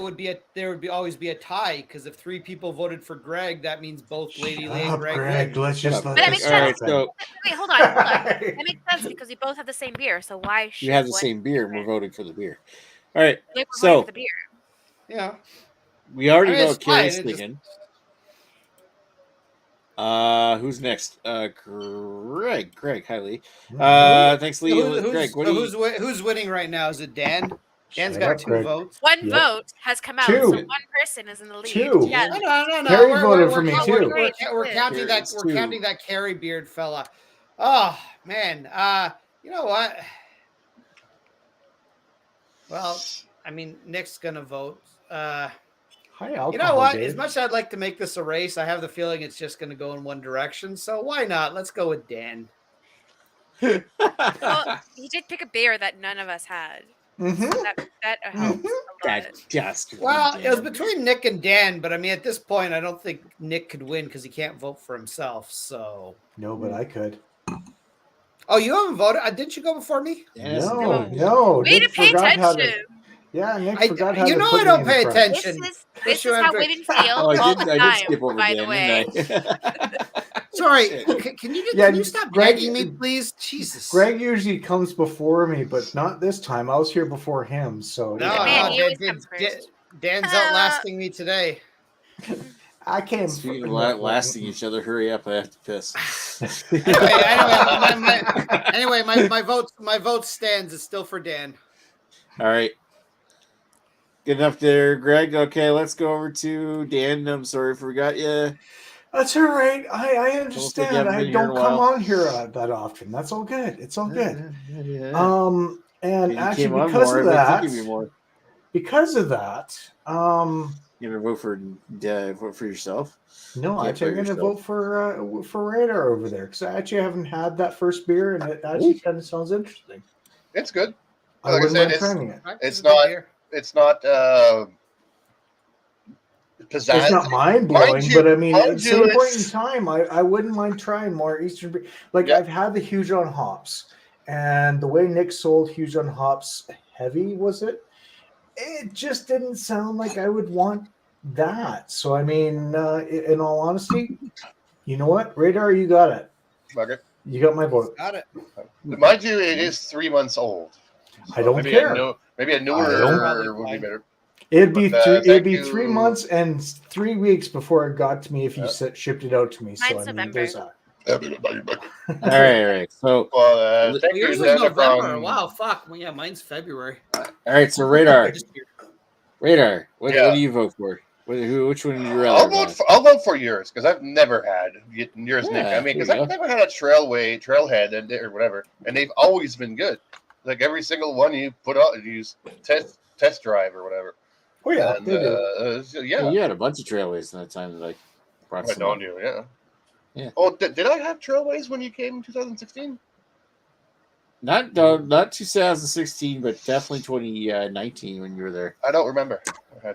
there would always be a tie because if 3 people voted for Greg, that means both Lady Lee and Greg win. Let's just let But that this makes sense. happen. Wait, hold on. That makes sense because we both have the same beer. So why should You have the one same be beer, and we're different? voting for the beer. All right, Like, we're voting so for the beer. Yeah, we already I mean, know it's what Carrie's fine, it just- thinking. Who's next? Greg. Hi, Lee. Thanks, Lee. Greg, what do you? who's winning right now? Is it Dan? Dan's Shut got up, 2 Greg. votes. One Yep. vote has come out, Two. so one person is in the lead. Two. Yes. No. Carrie We're voted for me, counting- too. We're counting that. It's We're 2. counting that Carrie beard fella. Oh man. You know what? Well, I mean, Nick's gonna vote. High alcohol. You know what? Dave. As much as I'd like to make this a race, I have the feeling it's just going to go in one direction. So why not? Let's go with Dan. Well, he did pick a beer that none of us had. Mhm. So that helps a lot. That just Well, it was between Nick and Dan, but I mean, at this point, I don't think Nick could win because he can't vote for himself. So No, but I could. oh, you haven't voted? Didn't you go before me? No. Way to Nick pay forgot how to. attention. Yeah, Nick forgot how to. You know, put I me don't in pay front. attention. This is how women feel Oh, all the I did time, skip over by Dan, the way. didn't I? Sorry, Shit. can you stop Greg, nagging me, please? Jesus. Greg usually comes before me, but not this time. I was here before him, so No, yeah. Man, he always comes first. Dan's outlasting me today. I came. Speaking of lasting each other, hurry up! I have to piss. Anyway, my vote stands. It's still for Dan. All right. Good enough there, Greg. Okay, let's go over to Dan. I'm sorry, forgot you. That's all right. I Looks like you understand. haven't I been here in don't a come while. on here that often. That's all good. It's all good. Yeah. And You actually, came on because more, of I'd like to that, give you more. you're gonna vote for yourself? No, Can't actually, I'm vote going to yourself. vote for Radar over there because I actually haven't had that first beer, and it actually kind of sounds interesting. It's good. I Like I wouldn't said, mind trying it. it's not It's pizzazz. not mind blowing, you- but I mean, at mind the you, same point in it's- time, I wouldn't mind trying more Eastern beer. Like Yeah. I've had the Huge on Hops, and the way Nick sold Huge on Hops heavy was it? It just didn't sound like I would want that. So I mean, in all honesty, you know what, Radar, you got it. Okay. You got my vote. Got it. Mind you, it is 3 months old. I don't maybe care. Maybe a I newer don't- would be better. It'd be But, it'd be thank 3 you. months and 3 weeks before it got to me if you shipped it out to me. So Mine's I mean, November. there's that. All right. So, Well, thank you, Yours was Dana, November. from- Wow, fuck. Well, yeah, mine's February. all right. So, Radar. Yeah. What do you vote for? Which one would you rather? I'll vote for yours because I've never had yours, Nick. Yeah, I mean, because there you I've never had a trailhead or whatever, and they've always been good. Like every single one you put out, you use test drive or whatever. Oh yeah, And, they do. so, yeah. You had a bunch of trailways in that time that I brought I some don't up. do, yeah. Yeah. Oh, did I have trailways when you came in 2016? Not 2016, but definitely 2019 when you were there. I don't remember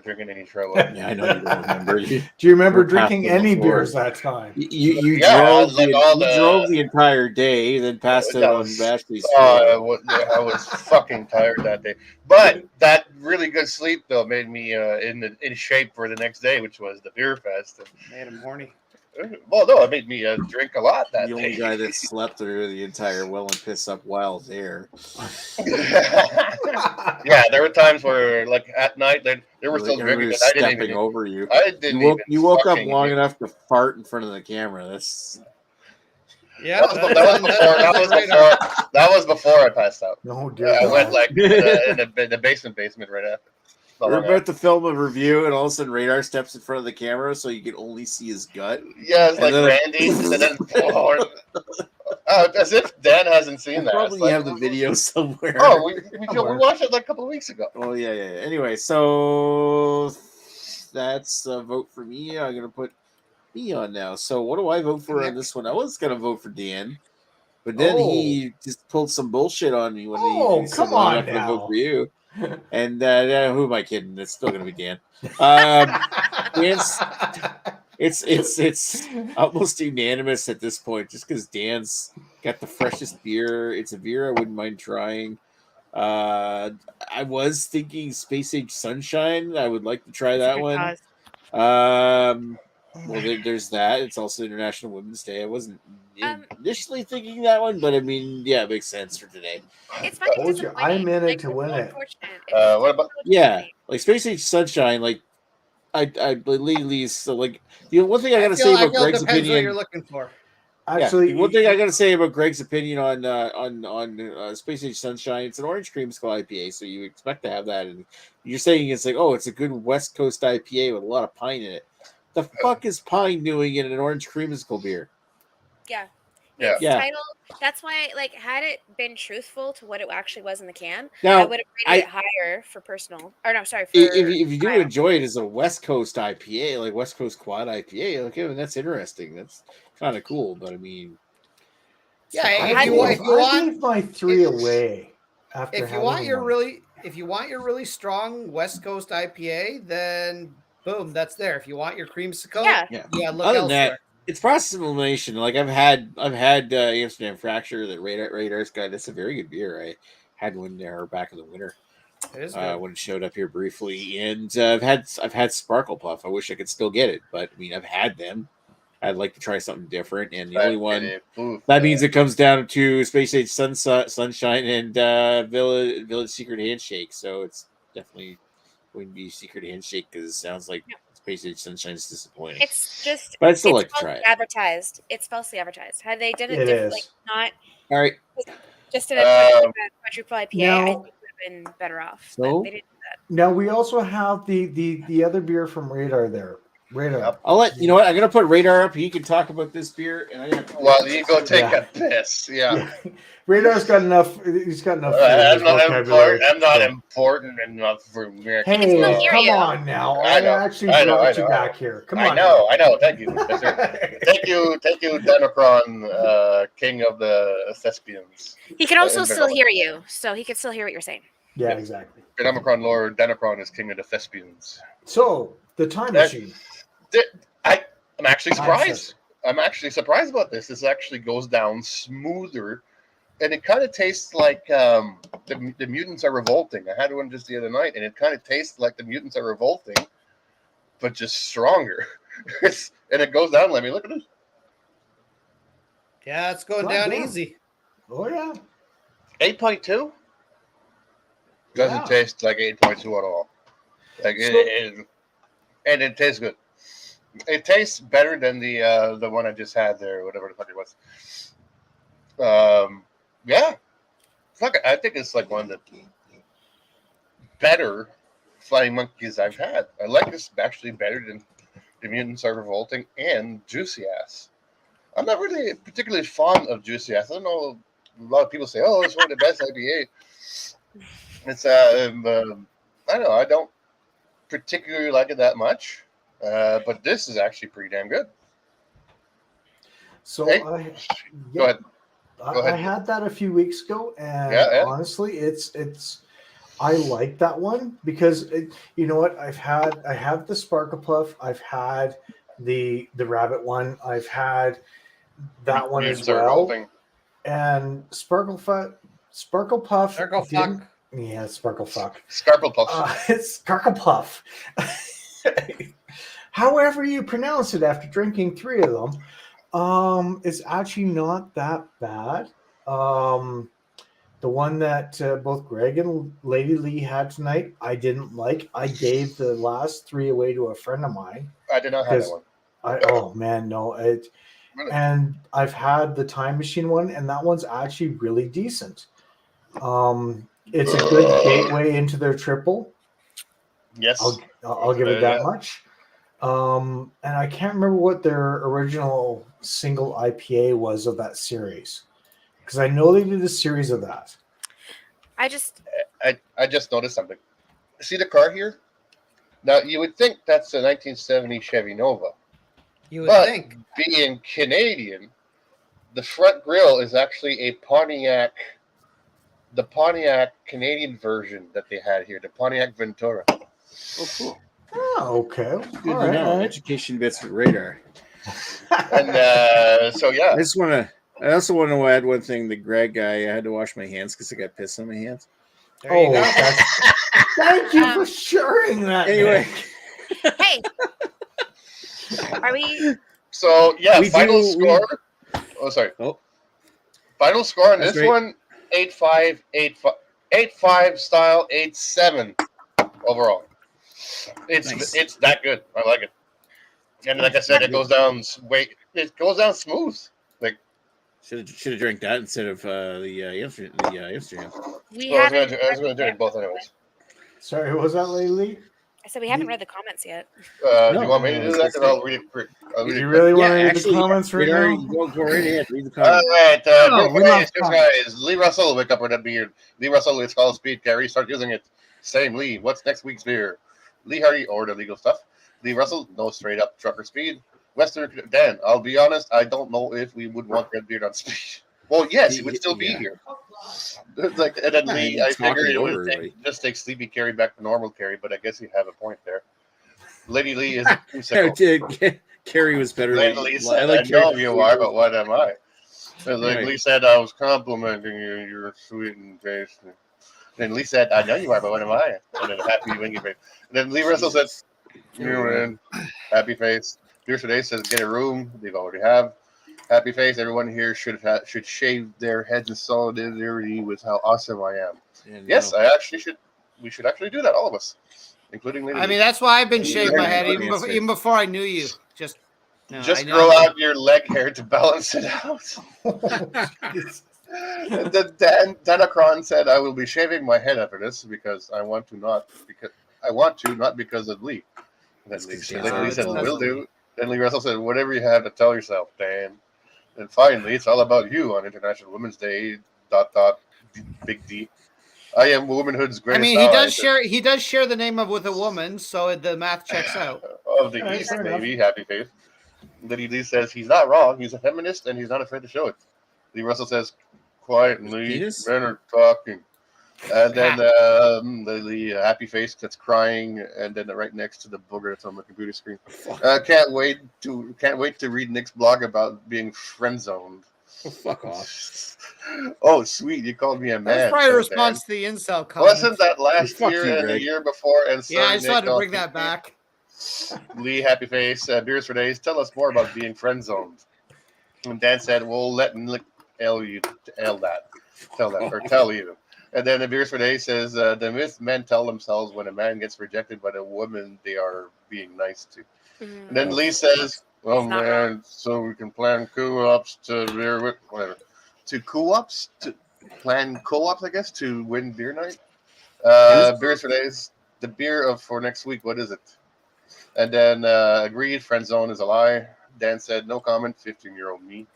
drinking any trailways. Yeah, I know you don't remember. Do you remember We're past drinking them any before. beers that time? You Yeah, drove like you drove the entire day, then passed out on Ashley's I was fucking tired that day. But that really good sleep though made me in shape for the next day, which was the beer fest. Made him horny. Well, no, it made me drink a lot that The day. only guy that slept through the entire well and piss up wild there. Yeah, there were times where, like at night, they were still Everybody drinking. was I didn't stepping even. over you. I didn't You woke even up fucking- long enough to fart in front of the camera. That's Yeah, that was before I passed out. No, dear. I went like in the basement right after. We're about to film a review, and all of a sudden Radar steps in front of the camera, so you can only see his gut. Yeah, it's like Randy, and then as if Dan hasn't seen that. Probably like, have the video somewhere. Oh, we watched it like a couple of weeks ago. Oh yeah. Anyway, so that's a vote for me. I'm gonna put me on now. So what do I vote for on this one? I was gonna vote for Dan, but then he just pulled some bullshit on me when he said, come on, I'm not gonna now. vote for you. And who am I kidding? It's still gonna be Dan. It's almost unanimous at this point, just because Dan's got the freshest beer. It's a beer I wouldn't mind trying. I was thinking Space Age Sunshine. I would like to try that one. Well, there's that. It's also International Women's Day. I wasn't initially thinking that one, but I mean, yeah, it makes sense for today. It's fucking disappointing. I'm in it to win it. What about? Yeah, like Space Age Sunshine. Like I believe so. Like the one thing I gotta say about Greg's opinion. What you're looking for. Actually, one thing I gotta say about Greg's opinion on Space Age Sunshine, it's an orange creamsicle IPA, so you expect to have that, and you're saying it's like, oh, it's a good West Coast IPA with a lot of pine in it. The fuck is pine doing in an orange creamsicle beer? Yeah. Yeah. Title. That's why, like, had it been truthful to what it actually was in the can, now, I would have rated it higher for personal. Or no, sorry. For if you do enjoy it as a West Coast IPA, like West Coast Quad IPA, okay, well, that's interesting. That's kind of cool. But I mean, yeah, I gave my 3 away. After if you want your really strong West Coast IPA, then boom, that's there. If you want your creamsicle, yeah, look other elsewhere. than that, it's process elimination. Like I've had Amsterdam Fracture that Radar's got. That's a very good beer. I had one there back in the winter when it showed up here briefly, and I've had Sparkle Puff. I wish I could still get it, but I mean I've had them. I'd like to try something different, and the only one that means it comes down to Space Age Sunshine and Village Secret Handshake. So it's definitely going to be Secret Handshake because it sounds like Space Age Sunshine is disappointing. It's just, but I'd still like to try it. It's falsely advertised. Had they done it different, like not all right, just in a quadruple IPA, I think would have been better off. So they didn't do that. Now we also have the other beer from Radar there. Radar. I'll let you know what I'm gonna put Radar up. He can talk about this beer, and well, you go take a piss. Yeah. Radar's got enough. He's got enough. I'm not important enough for me. Hey, come on now! I actually brought you back here. Come on. I know. Thank you. Thank you, Democron, king of the thespians. He can also still hear you, so he can still hear what you're saying. Yeah, exactly. Democron Lord Democron is king of the thespians. So the time machine. I'm actually surprised. I'm actually surprised about this. This actually goes down smoother, and it kind of tastes like the mutants are revolting. I had one just the other night, and it kind of tastes like the mutants are revolting, but just stronger. And it goes down. Let me look at it. Yeah, it's going down easy. Oh yeah. 8.2 doesn't taste like 8.2 at all. Like and it tastes good. It tastes better than the one I just had there, whatever the fuck it was. Yeah. Fuck it. I think it's like one of the better Flying Monkeys I've had. I like this actually better than the Mutants Are Revolting and Juicy Ass. I'm not really particularly fond of Juicy Ass. I don't know. A lot of people say, "Oh, it's one of the best IPA." It's I don't know. I don't particularly like it that much. But this is actually pretty damn good. So hey, go ahead. I had that a few weeks ago, and honestly, it's I like that one because you know what? I have the Sparkle Puff. I've had the Rabbit one. I've had that one as well. And Sparkle Puff. Sparkle Puff. Yeah, Sparkle Fuck. Sparkle Puff. It's Sparkle Puff. However you pronounce it after drinking 3 of them, it's actually not that bad. The one that both Greg and Lady Lee had tonight, I didn't like. I gave the last 3 away to a friend of mine. I did not have that one. Oh man, no! and I've had the Time Machine one, and that one's actually really decent. It's a good gateway into their triple. Yes, I'll give it that much. And I can't remember what their original single IPA was of that series, because I know they did a series of that. I just noticed something. See the car here? Now you would think that's a 1970 Chevy Nova. You would think. Being Canadian, the front grille is actually a Pontiac. The Pontiac Canadian version that they had here, the Pontiac Ventura. Oh, cool. Oh, okay. Good to know. Education bits for radar. And so yeah. I also want to add one thing. The Greg guy, I had to wash my hands because I got piss on my hands. There you go. Thank you for sharing that. Anyway. Hey. Are we? So yeah, final score. Oh, sorry. Oh. Final score on this one: 8-5, 8-5, 8-5 style, 8-7 overall. It's that good. I like it. And like I said, it goes down smooth. Like should have drank that instead of the Amsterdam. I was going to do it both anyways. Sorry, what was that, Lee? I said we haven't read the comments yet. Do you want me to do that? Because I'll read it quick. Do you really want to read the comments right now? Go right ahead. Read the comments. All right, guys. Lee Russell, wake up with that beard. Lee Russell, it's called Speed Carry. Start using it. Same Lee. What's next week's beer? Lee Hardy or the legal stuff. Lee Russell, no straight up trucker speed. Western Dan, I'll be honest, I don't know if we would want Redbeard on speed. Well, yes, he would still be here. Like, and then Lee, I figured it would just take Sleepy Carry back to normal Carry, but I guess you have a point there. Lady Lee is Carry was better. Lady Lee said, I know you are, but what am I? And like Lee said, I was complimenting you. You're sweet and tasty. Then Lee said, I know you are, but what am I? And then happy winky face. And then Lee Russell said, you're in. Happy face. Beer today says, get a room. They already have. Happy face. Everyone here should shave their heads in solidarity with how awesome I am. Yes, we should actually do that, all of us, including Lady. I mean, that's why I've been shaving my head even before I knew you. Just grow out your leg hair to balance it out. Danacron said, I will be shaving my head after this because I want to, not because of Lee. And then Lee said, will do. Then Lee Russell said, whatever you have to tell yourself, Dan. And finally, it's all about you on International Women's Day. ... Big D. I am womanhood's greatest. I mean, he does share the name with a woman, so the math checks out. Of the East, maybe. Happy face. Lady Lee says he's not wrong. He's a feminist, and he's not afraid to show it. Lee Russell says, quietly, men are talking. And then the happy face that's crying, and then right next to the booger that's on the computer screen. Can't wait to read Nick's blog about being friend zoned. Oh, fuck off. Oh, sweet! You called me a man. That's probably a response to the incel comment. Wasn't that last year and the year before? And yeah, I just wanted to bring that back. Lee, happy face. Beers for days. Tell us more about being friend zoned. And Dan said, "We'll let Nick tell you tell you." And then the Beers for Days says, the myth men tell themselves when a man gets rejected by a woman they are being nice to. Mm-hmm. And then Lee says, oh man, so we can plan co-ops to beer with whatever. To co-ops? To plan co-ops, I guess, to win beer night? Beers for Days, the beer for next week, what is it? And then agreed, friend zone is a lie. Dan said, no comment, 15-year-old me.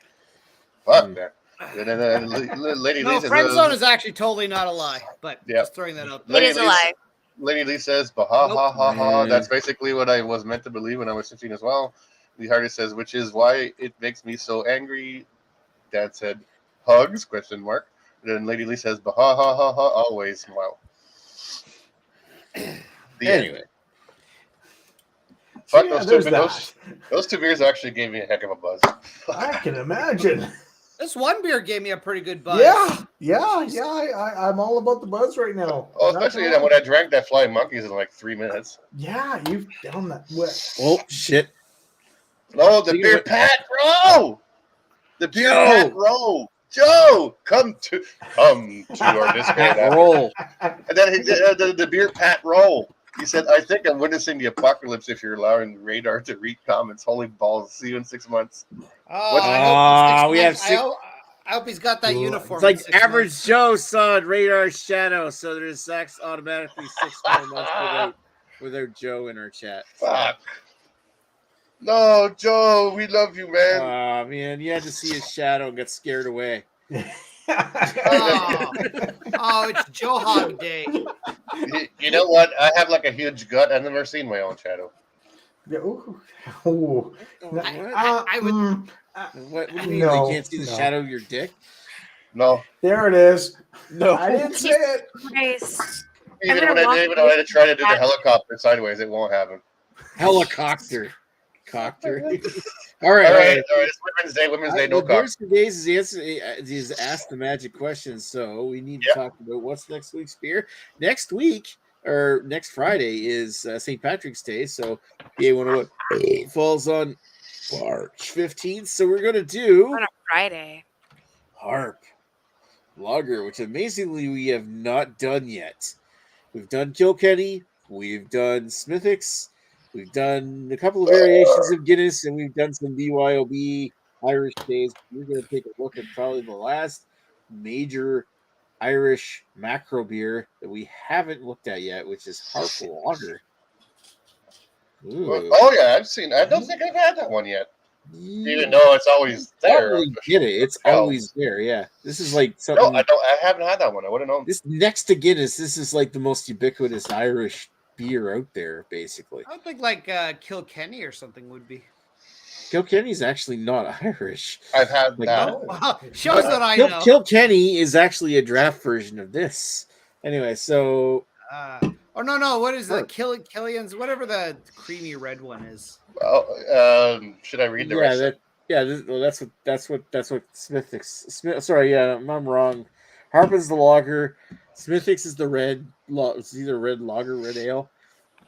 Fuck that. And then Lady Lee says, friend zone is actually totally not a lie, but just throwing that out there. It is a lie. Lady Lee says, ha ha ha. That's basically what I was meant to believe when I was 15 as well. Lee Hardy says, which is why it makes me so angry. Dad said, hugs, question mark. And then Lady Lee says, ha ha ha ha, always smile. Anyway. Fuck those two beers actually gave me a heck of a buzz. I can imagine. This one beer gave me a pretty good buzz. Yeah. I'm all about the buzz right now. Oh, especially when I drank that Flying Monkeys in like 3 minutes. Yeah, you've done that. Oh, shit. No, the beer pat row. The beer pat row. Joe, come to our Discord. Roll. And then the beer pat roll. He said, I think I'm witnessing the apocalypse if you're allowing Radar to read comments. Holy balls. See you in 6 months. Oh, I hope we have six. I hope he's got that uniform. It's like in 6 average months. Joe saw in Radar Shadow, so there's automatically 6 more months without Joe in our chat. Fuck. No, Joe, we love you, man. Oh, man, you had to see his shadow and get scared away. It's Joe Hog Day. You know what? I have like a huge gut. I've never seen my own shadow. Yeah, ooh. I would. What do you mean? You can't see the shadow of your dick? No. There it is. No. I didn't say it. Nice. Even when I try to do the helicopter sideways, it won't happen. Helicopter. All All right. right. It's Women's Day. No cock. Today's is ask the magic question. So we need to talk about what's next week's beer. Next week or next Friday is St. Patrick's Day. So BA101 falls on March 15th. So we're gonna do On a Friday. Harp Lager, which amazingly we have not done yet. We've done Kilkenny. We've done Smithwick's. We've done a couple of variations of Guinness, and we've done some BYOB Irish days. We're going to take a look at probably the last major Irish macro beer that we haven't looked at yet, which is Harp Lager. Oh, yeah, I've seen. I don't think I've had that one yet. Even though it's always there. Get it? It's always there. Yeah, this is like something. No, I haven't had that one. I would have known. This next to Guinness, this is like the most ubiquitous Irish beer out there, basically. I would think like Kilkenny or something would be. Kilkenny's actually not Irish. I've had that. Oh, shows that I know. Kilkenny is actually a draft version of this. Anyway, so. No. What is the Killian's? Whatever the creamy red one is. Should I read the rest? That's what Smithwick's. Sorry, I'm wrong. Harp is the lager. Smithwick's is the red. It's either red lager, red ale,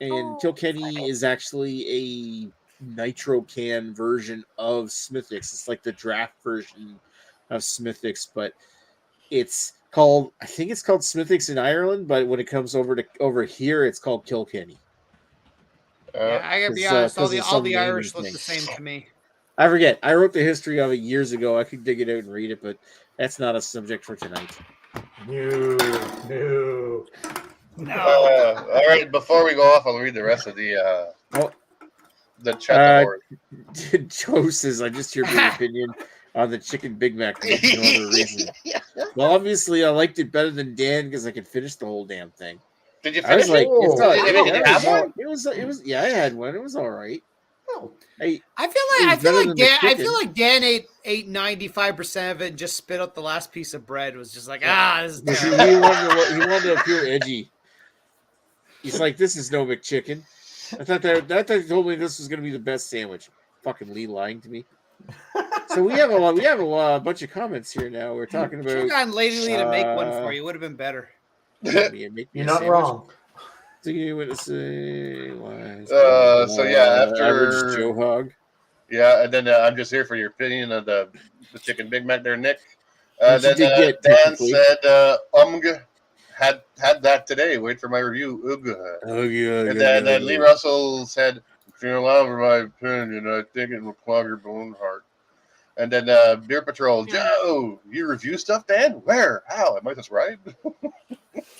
and Kilkenny is actually a nitro can version of Smithwick's. It's like the draft version of Smithwick's, but it's called. I think it's called Smithwick's in Ireland, but when it comes over here, it's called Kilkenny. I gotta be honest. All the Irish look the same to me. I forget. I wrote the history of it years ago. I could dig it out and read it, but that's not a subject for tonight. No. All right. Before we go off, I'll read the rest of the chat. Joe says, "I just hear your opinion on the chicken Big Mac for no other reason." Well, obviously, I liked it better than Dan because I could finish the whole damn thing. Did you finish it? It was. Yeah, I had one. It was all right. Oh. I feel like Dan ate 95% of it and just spit out the last piece of bread. Was just like, this is terrible. He wanted to appear edgy. He's like, this is no McChicken. I thought they told me this was going to be the best sandwich. Fucking Lee lying to me. So we have a bunch of comments here now. We're talking about. Should have gotten Lady Lee to make one for you. Would have been better. You're not wrong. So you want to say after average Joe Hog. Yeah, and then I'm just here for your opinion of the chicken Big Mac there, Nick. Dan said had that today. Wait for my review. And then Lee Russell said, if you're allowed for my opinion, I think it will clog your bone heart. And then Beer Patrol, Joe, you review stuff, Dan? Where? How? Am I subscribed?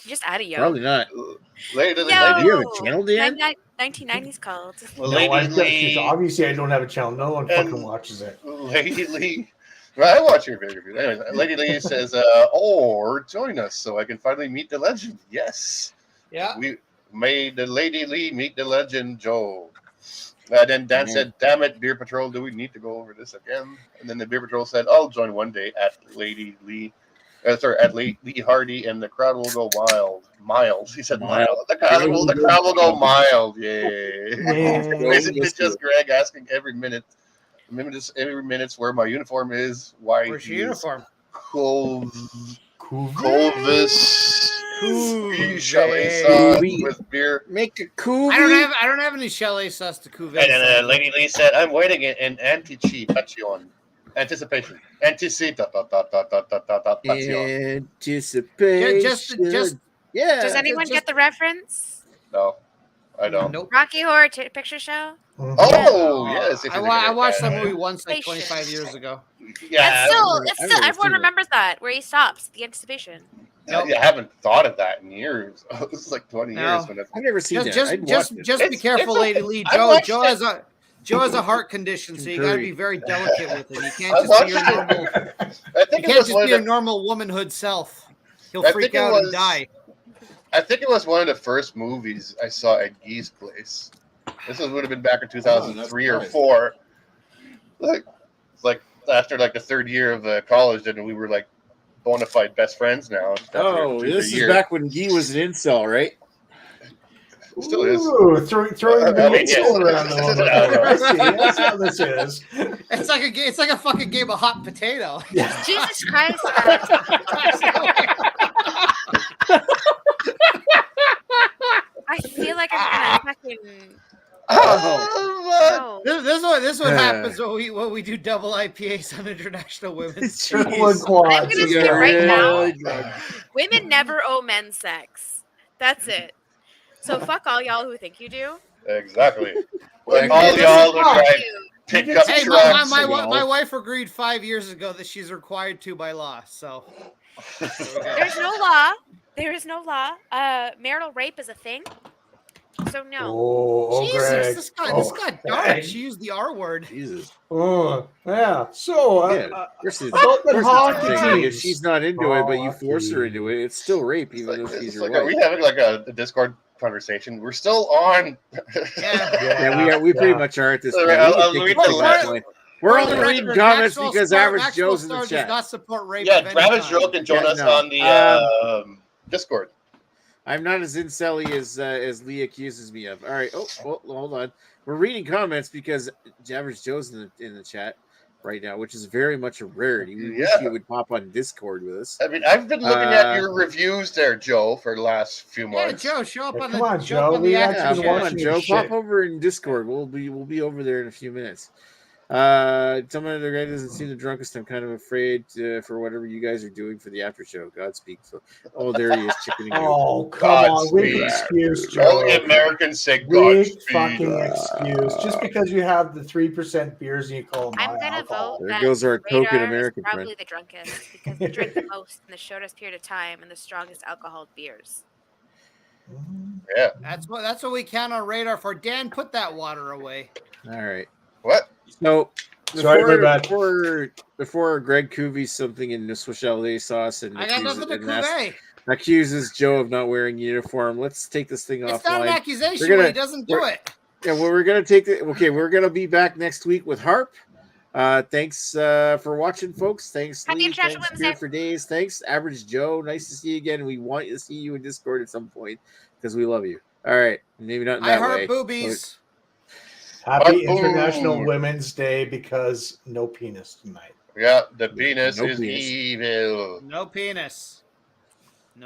Just out of yo. Probably not. Lady, you have a channel, Dan? 1990s called. Obviously, I don't have a channel. No one fucking watches it. Lady Lee. Well, I watch your video. Anyways, Lady Lee says, or join us so I can finally meet the legend. Yes. Yeah. We made the Lady Lee meet the legend, Joe. Then Dan said, damn it, Beer Patrol, do we need to go over this again? And then the Beer Patrol said, I'll join one day at Lady Lee. At Lee Hardy, and the crowd will go wild. Mild. He said mild. The crowd will go mild. Yay. Basically, just Greg asking every minute where my uniform is. Where's your uniform? Clovis. Chalet sauce with beer. Make a cool. I don't have any chalet sauce to cuvee. And then Lady Lee said, "I'm waiting in anticipation. Anticipation. Anticipation. Just Does anyone get the reference? No. I don't. Nope. Rocky Horror Picture Show. Oh yes, I watched that movie once, like 25 years ago. Yeah, It's still everyone remembers that where he stops the anticipation. Nope. I haven't thought of that in years. This is like 20 years. When I've never seen that. Just be careful, Lady Lee. Joe has a heart condition, so you got to be very delicate with him. You can't just be your normal. You can't just be your normal womanhood self. He'll freak out and die. I think it was one of the first movies I saw at Gee's place. This would have been back in 2003 or 4. Like after like the third year of college, and we were like bona fide best friends now. This is back when Gee was an incel, right? Still is. Ooh, throwing the incel around the moment. I see. That's how this is. It's like a fucking game of hot potato. Yeah. Jesus Christ. I feel like I'm gonna fucking. Oh, no. This is what happens when we do double IPAs on International Women's Day. Triple and quad. I'm gonna say right now, women never owe men sex. That's it. So fuck all y'all who think you do. Exactly. Like all y'all who try pick up trucks. My wife agreed 5 years ago that she's required to by law. So there's no law. There is no law. Marital rape is a thing. So no. Oh, Jesus, Greg. this got dark. She used the R word. Jesus. Oh, yeah. So, about the hockey team. If she's not into it, but you force her into it, it's still rape, even though she's your wife. Are we having like a Discord conversation? We're still on. We pretty much are at this point. We're only reading comments because Average Joe's in the chat. Does not support rape. Travis Joe can join us on the Discord. I'm not as incelly as Lee accuses me of. All right. Oh, hold on. We're reading comments because Average Joe's in the chat right now, which is very much a rarity. We wish you would pop on Discord with us. I mean, I've been looking at your reviews there, Joe, for the last few months. Yeah, Joe, show up on the. Come on, Joe. We actually watching Joe. Pop over in Discord. We'll be over there in a few minutes. Some other guy doesn't seem the drunkest. I'm kind of afraid for whatever you guys are doing for the after show. Godspeed. So, there he is, chickening you. Oh, come on. Weak excuse, Joe. Only Americans say Weak fucking excuse. Just because you have the 3% beers and you call them I'm going to vote there that goes our token Radar American is probably friend. the drunkest because we drink the most in the shortest period of time and the strongest alcohol beers. Yeah. That's what we count on Radar for. Dan, put that water away. All right. What? So before Greg Cuvey something in the Swiss chalet sauce and I got nothing to convey. Accuses Joe of not wearing uniform. Let's take this thing off. It's not an accusation when he doesn't do it. Yeah, well, we're gonna take it. Okay, we're gonna be back next week with Harp. Thanks for watching, folks. Thanks, Lee. Thanks, Spirit for Days. Thanks, Average Joe. Nice to see you again. We want to see you in Discord at some point because we love you. All right, maybe not in that way. I heart boobies. Happy International Women's Day because no penis tonight. Yeah, the penis is evil. No penis.